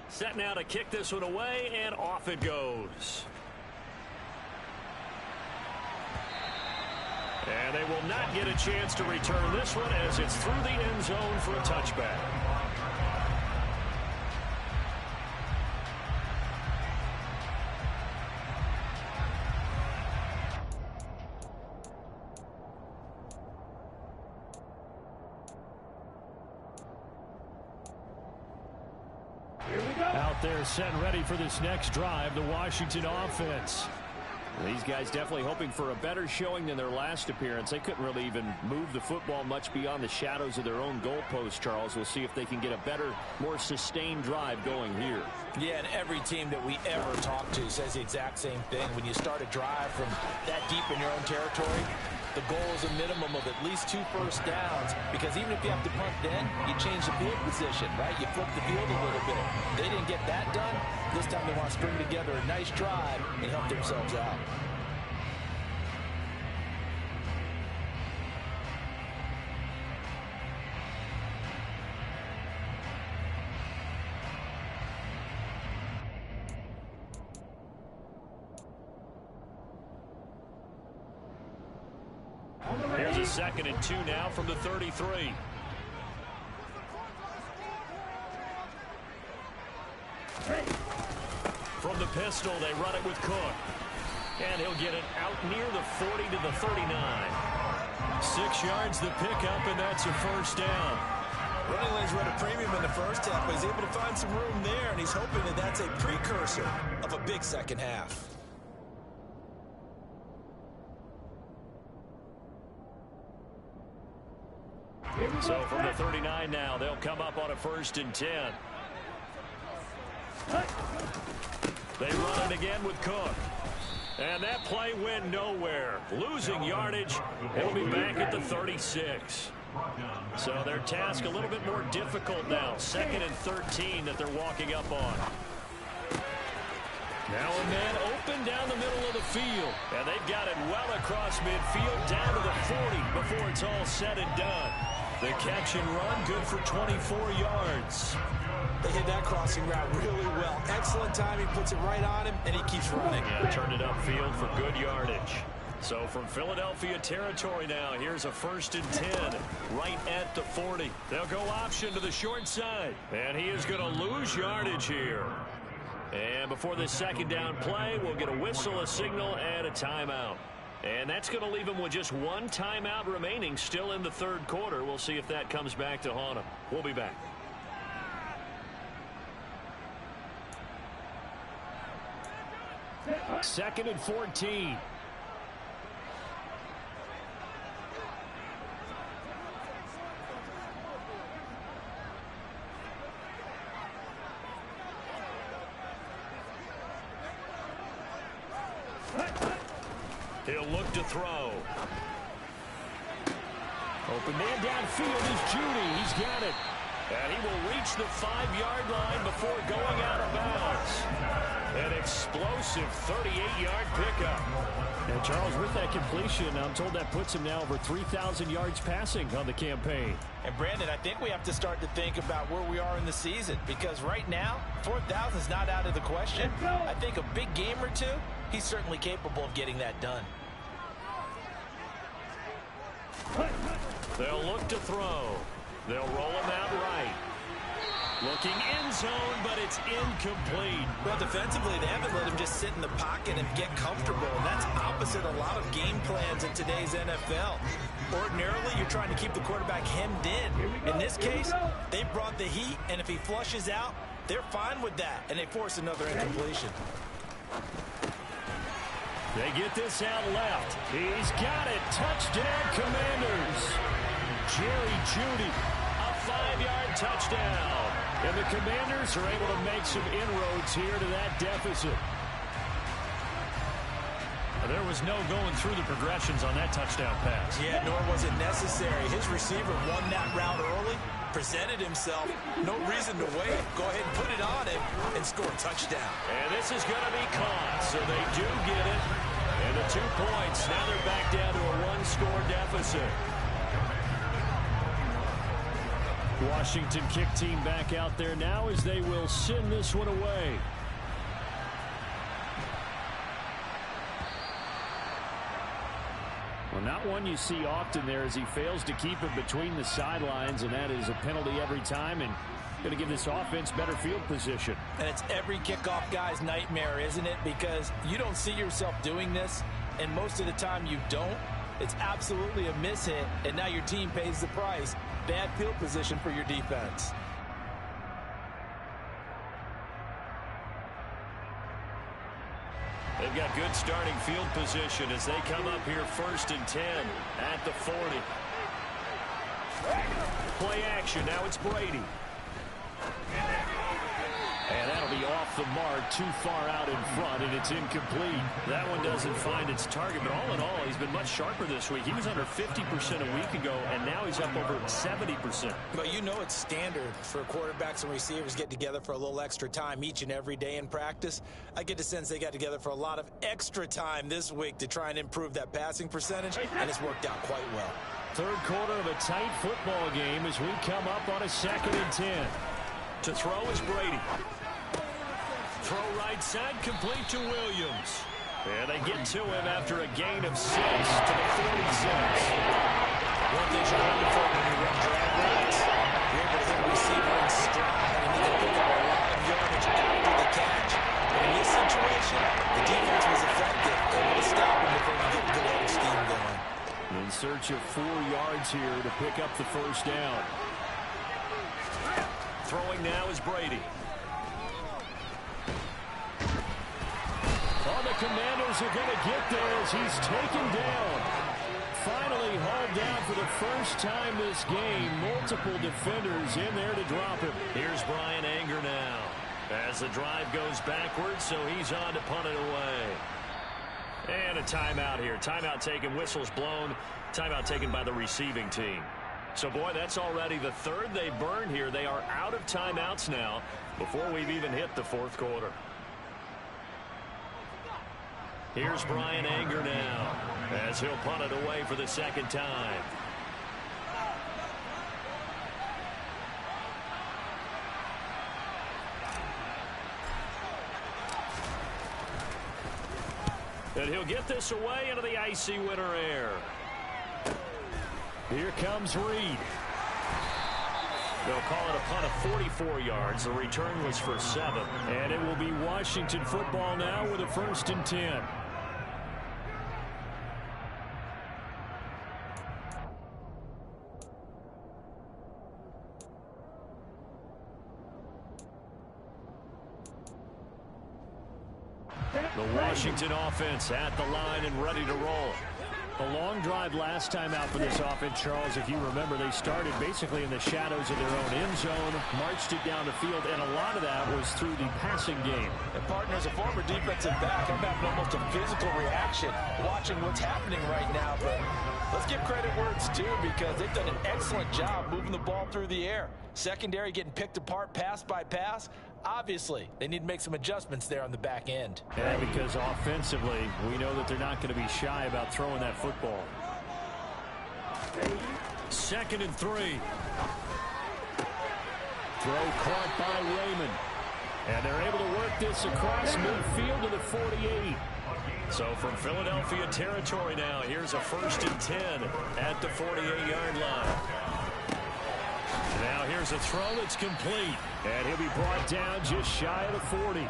Set now to kick this one away, and off it goes. And they will not get a chance to return this one as it's through the end zone for a touchback. Out there set and ready for this next drive, the Washington offense. These guys definitely hoping for a better showing than their last appearance. They couldn't really even move the football much beyond the shadows of their own goalpost, Charles. We'll see if they can get a better, more sustained drive going here. Yeah, and every team that we ever talk to says the exact same thing. When you start a drive from that deep in your own territory, the goal is a minimum of at least 2 first downs, because even if you have to punt then, you change the field position, right? You flip the field a little bit. They didn't get that done. This time they want to string together a nice drive and help themselves out. Here's a 2nd and 2 now from the 33. From the pistol, they run it with Cook. And he'll get it out near the 40 to the 39. 6 yards the pickup, and that's a first down. Running lanes run a premium in the first half, but he's able to find some room there, and he's hoping that that's a precursor of a big second half. So from the 39 now, they'll come up on a 1st and 10. They run it again with Cook. And that play went nowhere. Losing yardage. It'll be back at the 36. So their task a little bit more difficult now. 2nd and 13 that they're walking up on. Now a man open down the middle of the field. And they've got it well across midfield down to the 40 before it's all said and done. The catch and run good for 24 yards. They hit that crossing route really well. Excellent timing, puts it right on him, and he keeps running. Yeah, turned it upfield for good yardage. So from Philadelphia territory now, here's a 1st and 10 right at the 40. They'll go option to the short side. And he is going to lose yardage here. And before this 2nd down play, we'll get a whistle, a signal, and a timeout. And that's going to leave him with just 1 timeout remaining still in the 3rd quarter. We'll see if that comes back to haunt him. We'll be back. Second and 14. He'll look to throw. Open man downfield is Judy. He's got it. And he will reach the 5-yard line before going out of bounds. An explosive 38-yard pickup. And Charles, with that completion, I'm told that puts him now over 3,000 yards passing on the campaign. And Brandon, I think we have to start to think about where we are in the season, because right now, 4,000 is not out of the question. I think a big game or two, he's certainly capable of getting that done. They'll look to throw. They'll roll him out right. Looking end zone, but it's incomplete. Well, defensively, they haven't let him just sit in the pocket and get comfortable, and that's opposite a lot of game plans in today's NFL. Ordinarily, you're trying to keep the quarterback hemmed in. In this case, they brought the heat, and if he flushes out, they're fine with that, and they force another incompletion. They get this out left. He's got it. Touchdown, Commanders. Jerry Jeudy, a 5-yard touchdown. And the Commanders are able to make some inroads here to that deficit. There was no going through the progressions on that touchdown pass. Yeah, nor was it necessary. His receiver won that route early, presented himself. No reason to wait. Go ahead and put it on him and score a touchdown. And this is going to be caught, so they do get it. And the 2 points, now they're back down to a 1-score deficit. Washington kick team back out there now as they will send this one away. Well, not one you see often there as he fails to keep it between the sidelines, and that is a penalty every time, and going to give this offense better field position. And it's every kickoff guy's nightmare, isn't it? Because you don't see yourself doing this, and most of the time you don't. It's absolutely a mishit, and now your team pays the price. Bad field position for your defense. They've got good starting field position as they come up here 1st and 10 at the 40. Play action. Now it's Brady. And that'll be off the mark, too far out in front, and it's incomplete. That one doesn't find its target, but all in all, he's been much sharper this week. He was under 50% a week ago, and now he's up over 70%. But you know it's standard for quarterbacks and receivers get together for a little extra time each and every day in practice. I get the sense they got together for a lot of extra time this week to try and improve that passing percentage, and it's worked out quite well. 3rd quarter of a tight football game as we come up on a 2nd and 10. To throw is Brady. Throw right side, complete to Williams. And they get to him after a gain of 6 to the 46. One thing you're looking for when you run drag routes, you're able to hit a receiver in stride, and you can pick up a lot of yardage after the catch. And in this situation, the defense was effective, able to stop him before you get a good head of steam going. In search of 4 yards here to pick up the 1st down. Throwing now is Brady. Oh, the Commanders are going to get there as he's taken down. Finally hauled down for the first time this game. Multiple defenders in there to drop him. Here's Brian Anger now. As as the drive goes backwards, so he's on to punt it away. And a timeout here. Timeout taken, whistles blown. Timeout taken by the receiving team. So, boy, that's already the third they burned here. They are out of timeouts now before we've even hit the fourth quarter. Here's Bryan Anger now as he'll punt it away for the second time. And he'll get this away into the icy winter air. Here comes Reed. They'll call it a punt of 44 yards. The return was for 7. And it will be Washington football now with a 1st and 10. The Washington offense at the line and ready to roll. A long drive last time out for this offense, Charles. If you remember, they started basically in the shadows of their own end zone, marched it down the field, and a lot of that was through the passing game. And partner, as a former defensive back, I'm having almost a physical reaction watching what's happening right now. But let's give credit where it's due, because they've done an excellent job moving the ball through the air. Secondary getting picked apart pass by pass. Obviously, they need to make some adjustments there on the back end. Yeah, because offensively, we know that they're not going to be shy about throwing that football. 2nd and 3. Throw caught by Raymond. And they're able to work this across midfield to the 48. So from Philadelphia territory now, here's a 1st and 10 at the 48-yard line. Now here's a throw that's complete. And he'll be brought down just shy of the 40. I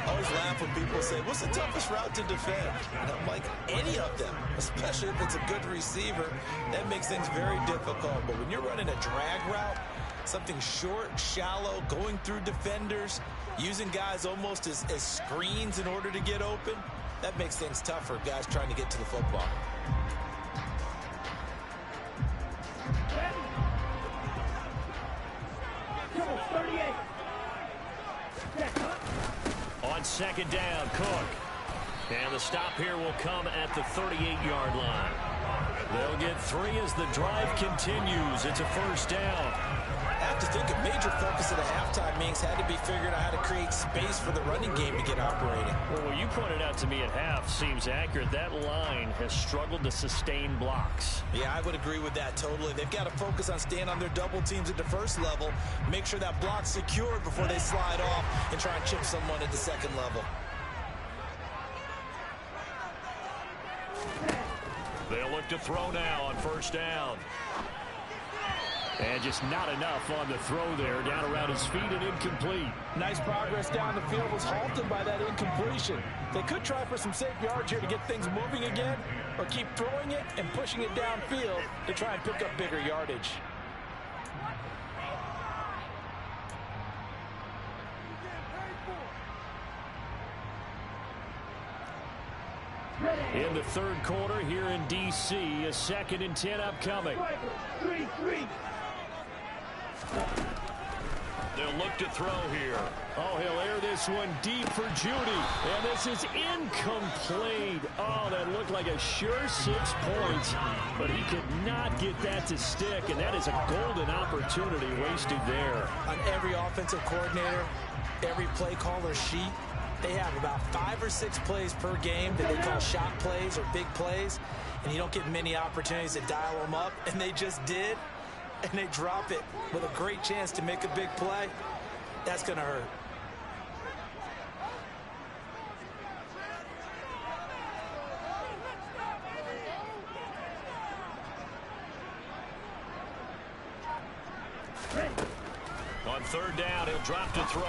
always laugh when people say, what's the toughest route to defend? And I'm like, any of them, especially if it's a good receiver. That makes things very difficult. But when you're running a drag route, something short, shallow, going through defenders, using guys almost as screens in order to get open, that makes things tough for guys trying to get to the football. On 2nd down, Cook. And the stop here will come at the 38-yard line. They'll get 3 as the drive continues. It's a 1st down. I have to think a major focus of the halftime meetings had to be figuring out how to create space for the running game to get operating. Well, what you pointed out to me at half seems accurate. That line has struggled to sustain blocks. Yeah, I would agree with that totally. They've got to focus on staying on their double teams at the first level, make sure that block's secured before they slide off and try and chip someone at the second level. They'll look to throw now on 1st down. And just not enough on the throw there. Down around his feet and incomplete. Nice progress down the field was halted by that incompletion. They could try for some safe yards here to get things moving again, or keep throwing it and pushing it downfield to try and pick up bigger yardage. In the 3rd quarter here in D.C., a 2nd and 10 upcoming. They'll look to throw here. Oh, he'll air this one deep for Judy. And this is incomplete. Oh, that looked like a sure 6 points. But he could not get that to stick. And that is a golden opportunity wasted there. On every offensive coordinator, every play caller sheet, they have about 5 or 6 plays per game that they call shot plays or big plays. And you don't get many opportunities to dial them up. And they just did. And they drop it with a great chance to make a big play. That's going to hurt. On 3rd down, he'll drop to throw.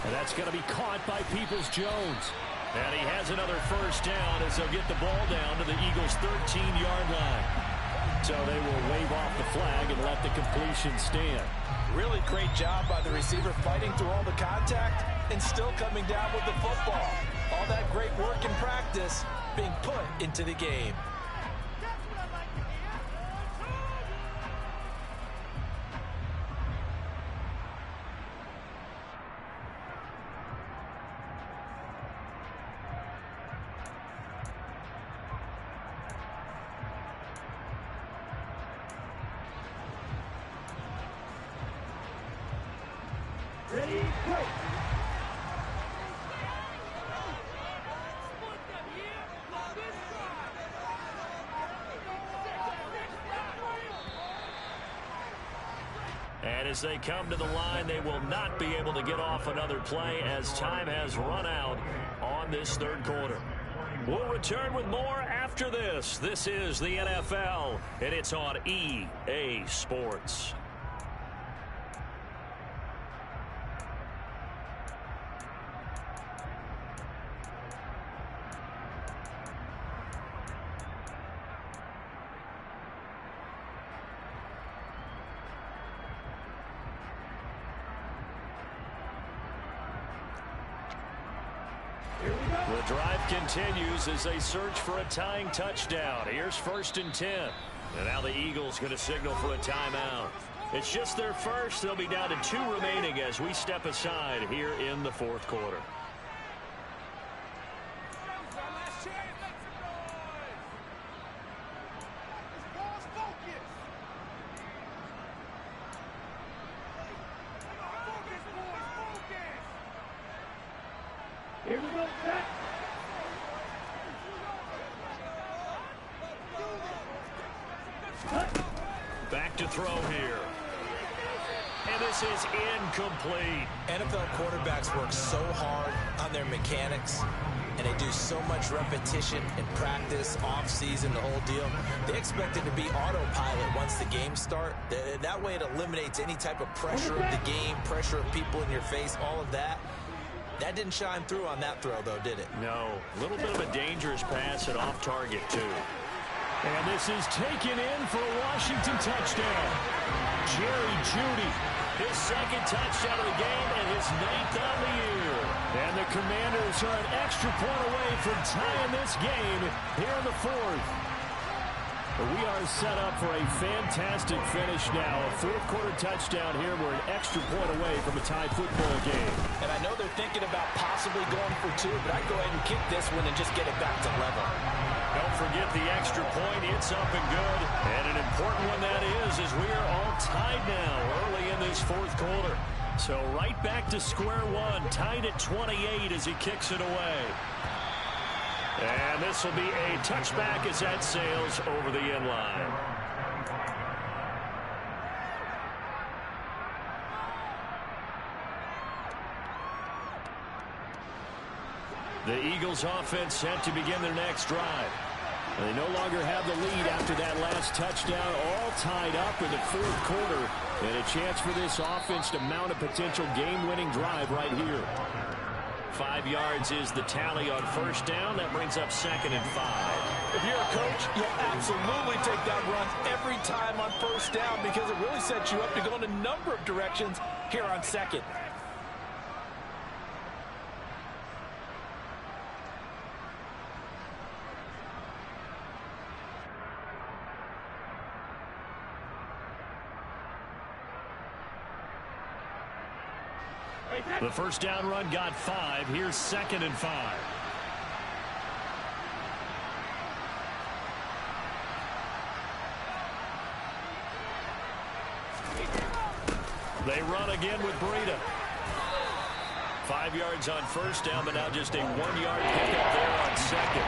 And that's going to be caught by Peoples-Jones. And he has another 1st down as they'll get the ball down to the Eagles' 13-yard line. So they will wave off the flag and let the completion stand. Really great job by the receiver fighting through all the contact and still coming down with the football. All that great work in practice being put into the game. Ready, go! And as they come to the line, they will not be able to get off another play as time has run out on this third quarter. We'll return with more after this. This is the NFL, and it's on EA Sports. The drive continues as they search for a tying touchdown. Here's 1st and 10. And now the Eagles going to signal for a timeout. It's just their first. They'll be down to 2 remaining as we step aside here in the fourth quarter. Here we go, set. Back to throw here. And this is incomplete. NFL quarterbacks work so hard on their mechanics, and they do so much repetition in practice, off-season, the whole deal. They expect it to be autopilot once the games start. That way it eliminates any type of pressure of the game, pressure of people in your face, all of that. That didn't shine through on that throw, though, did it? No. A little bit of a dangerous pass and off target, too. And this is taken in for a Washington touchdown. Jerry Jeudy. His second touchdown of the game and his 9th on the year. And the Commanders are an extra point away from tying this game here in the fourth. We are set up for a fantastic finish now. A fourth quarter touchdown here. We're an extra point away from a tie football game. And I know they're thinking about possibly going for 2, but I'd go ahead and kick this one and just get it back to level. Don't forget the extra point. It's up and good. And an important one that is, as we are all tied now early in this fourth quarter. So right back to square one, tied at 28 as he kicks it away. And this will be a touchback as that sails over the end line. The Eagles offense set to begin their next drive. They no longer have the lead after that last touchdown, all tied up in the fourth quarter. And a chance for this offense to mount a potential game-winning drive right here. 5 yards is the tally on first down. That brings up 2nd and 5. If you're a coach, you'll absolutely take that run every time on first down because it really sets you up to go in a number of directions here on 2nd. The first down run got 5. Here's 2nd and 5. They run again with Breida. 5 yards on first down, but now just a 1-yard pickup there on 2nd.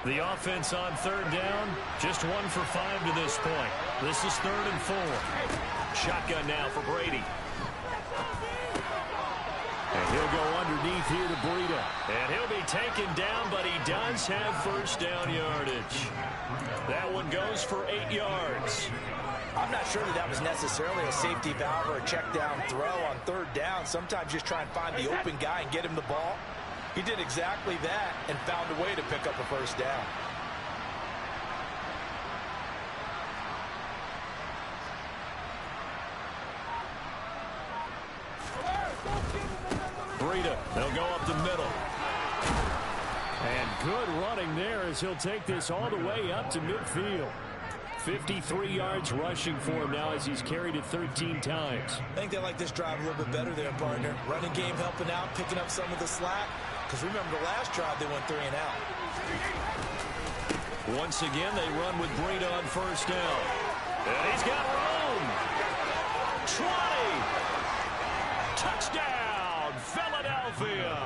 The offense on third down, just 1 for 5 to this point. This is 3rd and 4. Shotgun now for Brady. And he'll go underneath here to Breida. And he'll be taken down, but he does have first down yardage. That one goes for 8 yards. I'm not sure that was necessarily a safety valve or a check down throw on third down. Sometimes just try and find the open guy and get him the ball. He did exactly that and found a way to pick up a first down. Breida. They'll go up the middle. And good running there as he'll take this all the way up to midfield. 53 yards rushing for him now as he's carried it 13 times. I think they like this drive a little bit better there, partner. Running game helping out, picking up some of the slack. Because remember, the last drive they went 3 and out. Once again, they run with Breida on first down. And he's got room. 20. Touchdown, Philadelphia.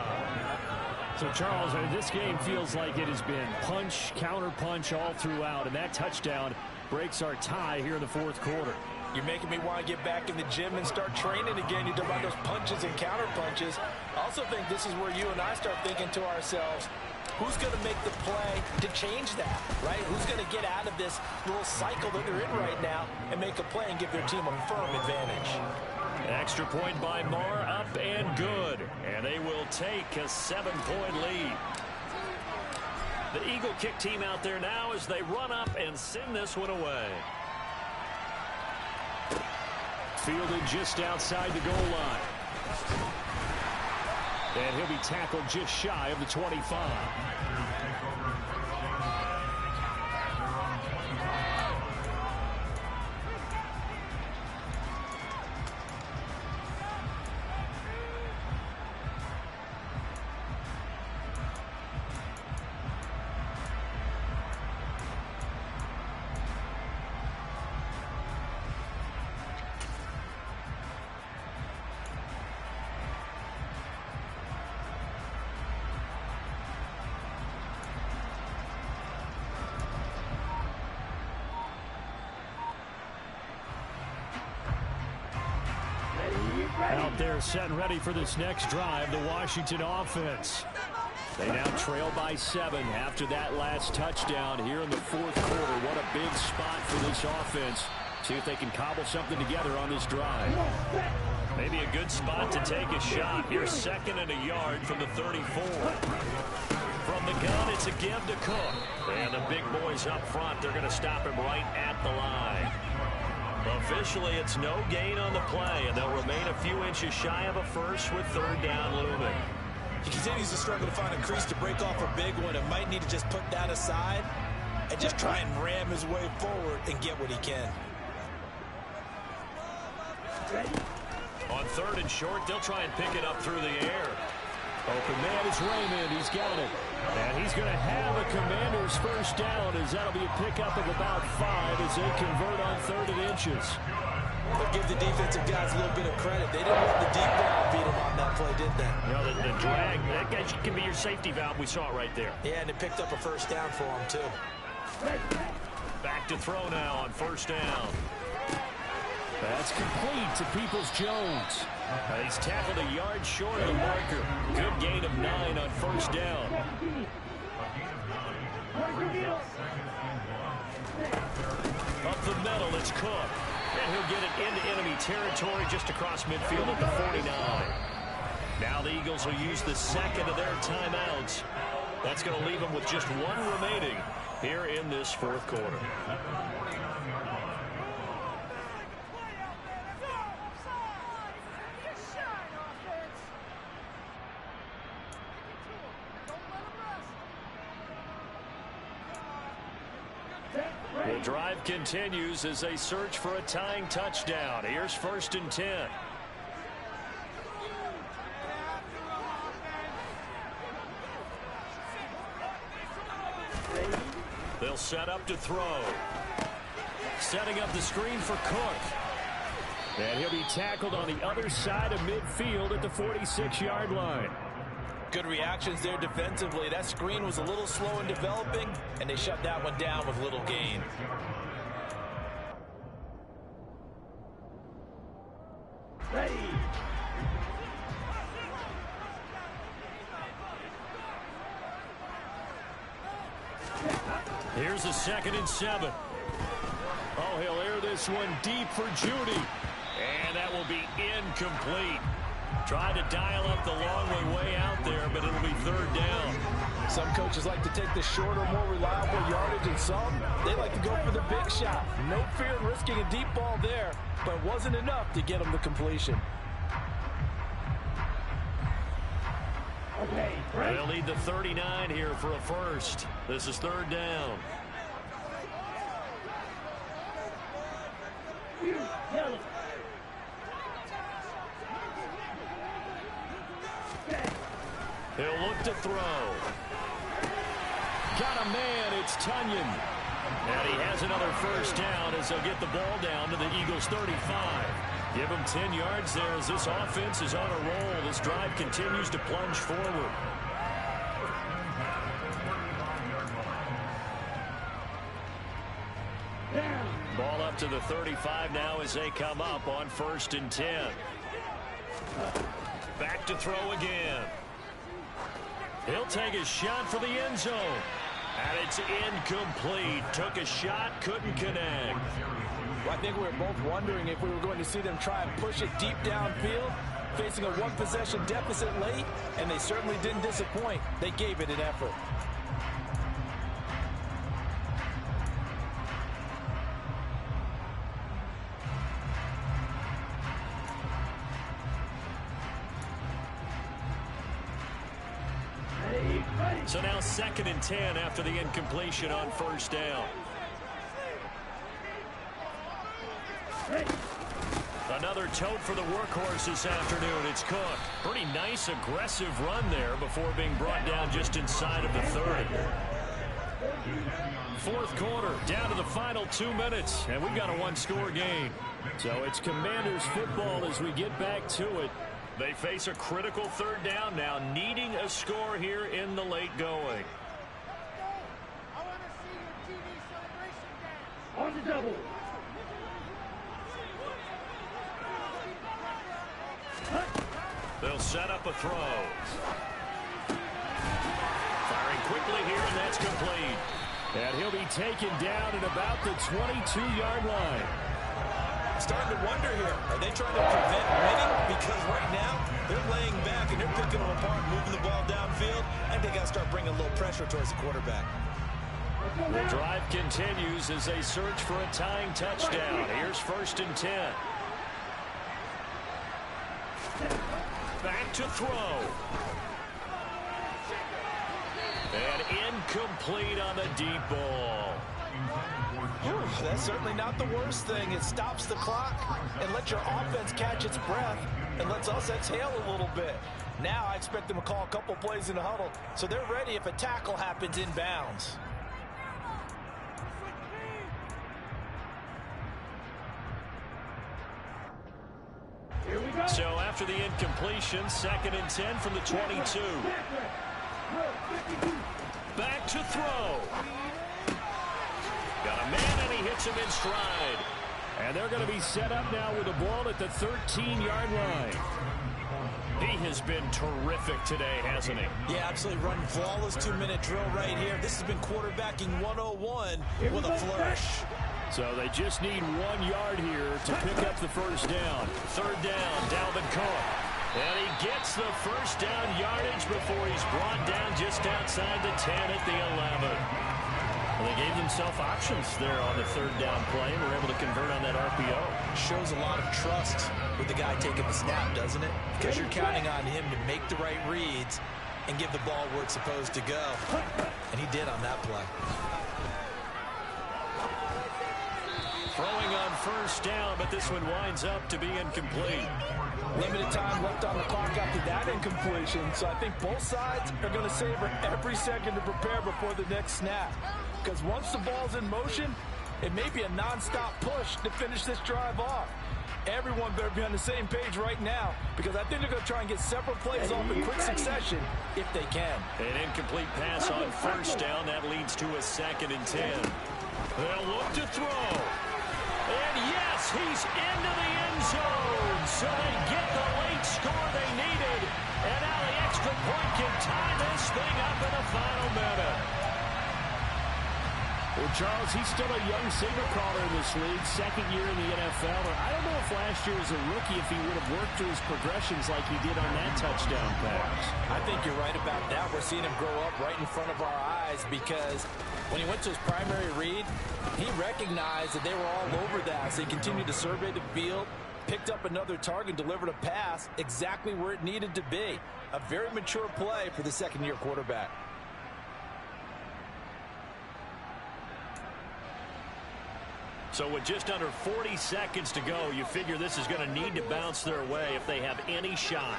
So, Charles, this game feels like it has been punch, counter-punch all throughout. And that touchdown breaks our tie here in the fourth quarter. You're making me want to get back in the gym and start training again. You talk about those punches and counter-punches. I also think this is where you and I start thinking to ourselves, who's going to make the play to change that, right? Who's going to get out of this little cycle that they're in right now and make a play and give their team a firm advantage? An extra point by Marr, up and good. And they will take a 7-point lead. The Eagle kick team out there now as they run up and send this one away. Fielded just outside the goal line. And he'll be tackled just shy of the 25. Out there set and ready for this next drive, the Washington offense. They now trail by 7 after that last touchdown here in the fourth quarter. What a big spot for this offense. See if they can cobble something together on this drive. Maybe a good spot to take a shot. Here's 2nd and a yard from the 34. From the gun, it's a give to Cook. And the big boys up front, they're going to stop him right at the line. Officially, it's no gain on the play, and they'll remain a few inches shy of a first with 3rd down looming. He continues to struggle to find a crease to break off a big one and might need to just put that aside and just try and ram his way forward and get what he can. On 3rd and short, they'll try and pick it up through the air. Open man is Raymond. He's got it. And he's going to have a Commander's first down as that'll be a pickup of about 5 as they convert on 3rd and inches. But give the defensive guys a little bit of credit. They didn't let the deep ball beat them on that play, did they? You know, the drag, that guy can be your safety valve. We saw it right there. Yeah, and it picked up a first down for him, too. Back to throw now on 1st down. That's complete to Peoples-Jones. He's tackled a yard short of the marker. Good gain of 9 on 1st down. Up the middle, it's Cook. And he'll get it into enemy territory just across midfield at the 49. Now the Eagles will use the 2nd of their timeouts. That's going to leave them with just 1 remaining here in this 4th quarter. The drive continues as they search for a tying touchdown. Here's 1st and 10. They'll set up to throw. Setting up the screen for Cook. And he'll be tackled on the other side of midfield at the 46-yard line. Good reactions there defensively. That screen was a little slow in developing, and they shut that one down with little gain. Ready. Here's a 2nd and 7. Oh, he'll air this one deep for Judy. And that will be incomplete. Tried to dial up the long way out there, but it'll be 3rd down. Some coaches like to take the shorter, more reliable yardage, and some, they like to go for the big shot. No fear in risking a deep ball there, but it wasn't enough to get them the completion. Okay, break. They'll need the 39 here for a first. This is third down. Yellow. He'll look to throw. Got a man, it's Tunyon. And he has another first down as they'll get the ball down to the Eagles' 35. Give him 10 yards there as this offense is on a roll. This drive continues to plunge forward. Ball up to the 35 now as they come up on 1st and 10. Back to throw again. He'll take a shot for the end zone. And it's incomplete. Took a shot, couldn't connect. Well, I think we were both wondering if we were going to see them try and push it deep downfield, facing a one-possession deficit late, and they certainly didn't disappoint. They gave it an effort. So now 2nd and 10 after the incompletion on 1st down. Another tote for the workhorse this afternoon. It's Cook. Pretty nice, aggressive run there before being brought down just inside of the 30. 4th quarter, down to the final 2 minutes, and we've got a one-score game. So it's Commanders football as we get back to it. They face a critical 3rd down now, needing a score here in the late going. On the double. They'll set up a throw. Firing quickly here, and that's complete. And he'll be taken down at about the 22-yard line. Starting to wonder here, are they trying to prevent winning? Because right now, they're laying back and they're picking them apart, moving the ball downfield, and they got to start bringing a little pressure towards the quarterback. The drive continues as they search for a tying touchdown. Here's 1st and 10. Back to throw. And incomplete on the deep ball. That's certainly not the worst thing. It stops the clock and lets your offense catch its breath and lets us exhale a little bit. Now I expect them to call a couple plays in the huddle so they're ready if a tackle happens inbounds. So after the incompletion, 2nd and 10 from the 22. Back to throw. Got a man, and he hits him in stride. And they're going to be set up now with the ball at the 13-yard line. He has been terrific today, hasn't he? Yeah, absolutely running flawless 2-minute drill right here. This has been quarterbacking 101 with a flourish. So they just need 1 yard here to pick up the first down. 3rd down, Dalvin Cook. And he gets the first down yardage before he's brought down just outside the 10 at the 11. Well, they gave themselves options there on the 3rd down play and were able to convert on that RPO. Shows a lot of trust with the guy taking the snap, doesn't it? Because you're counting on him to make the right reads and give the ball where it's supposed to go. And he did on that play. Throwing on 1st down, but this one winds up to be incomplete. Limited time left on the clock after that incompletion, so I think both sides are going to savor every second to prepare before the next snap. Because once the ball's in motion, it may be a non-stop push to finish this drive off. Everyone better be on the same page right now, because I think they're going to try and get several plays off in quick succession if they can. An incomplete pass on 1st down. That leads to a 2nd and 10. They'll look to throw. And yes, he's into the end zone. So they get the late score they needed. And now the extra point can tie this thing up in the final minute. Well, Charles, he's still a young signal caller in this league, 2nd year in the NFL. I don't know if last year as a rookie, if he would have worked through his progressions like he did on that touchdown pass. I think you're right about that. We're seeing him grow up right in front of our eyes because when he went to his primary read, he recognized that they were all over that. So he continued to survey the field, picked up another target, delivered a pass exactly where it needed to be. A very mature play for the second-year quarterback. So with just under 40 seconds to go, you figure this is going to need to bounce their way if they have any shot.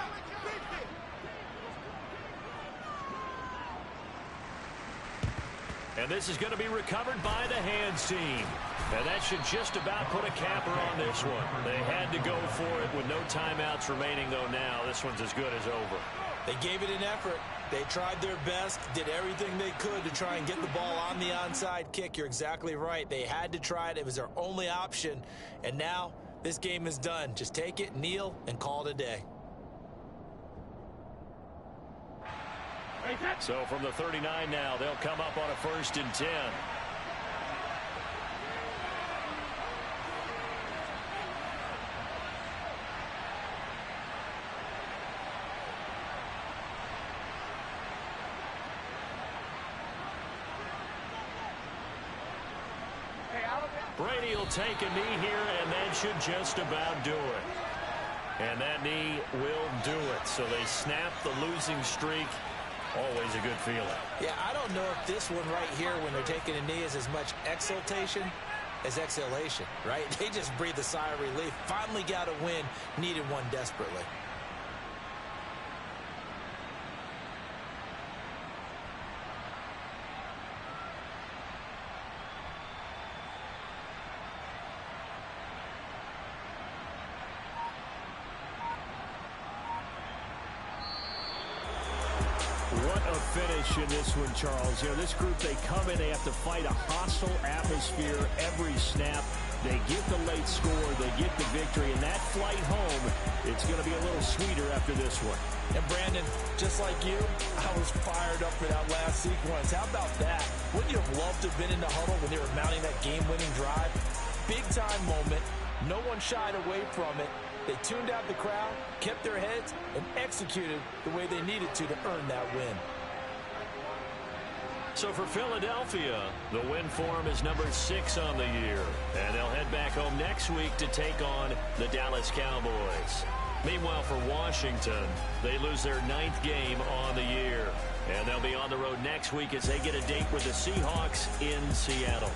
And this is going to be recovered by the hands team. And that should just about put a capper on this one. They had to go for it with no timeouts remaining, though now this one's as good as over. They gave it an effort. They tried their best, did everything they could to try and get the ball on the onside kick. You're exactly right. They had to try it. It was their only option. And now this game is done. Just take it, kneel, and call it a day. So from the 39 now, they'll come up on a 1st and 10. Brady will take a knee here, and that should just about do it. And that knee will do it. So they snap the losing streak. Always a good feeling. Yeah, I don't know if this one right here, when they're taking a knee, is as much exultation as exhalation, right? They just breathe a sigh of relief. Finally got a win. Needed one desperately. What a finish in this one, Charles. You know, this group, they come in, they have to fight a hostile atmosphere every snap. They get the late score, they get the victory, and that flight home, it's going to be a little sweeter after this one. And Brandon, just like you, I was fired up for that last sequence. How about that? Wouldn't you have loved to have been in the huddle when they were mounting that game-winning drive? Big-time moment. No one shied away from it. They tuned out the crowd, kept their heads, and executed the way they needed to earn that win. So for Philadelphia, the win for them is number 6 on the year. And they'll head back home next week to take on the Dallas Cowboys. Meanwhile, for Washington, they lose their 9th game on the year. And they'll be on the road next week as they get a date with the Seahawks in Seattle.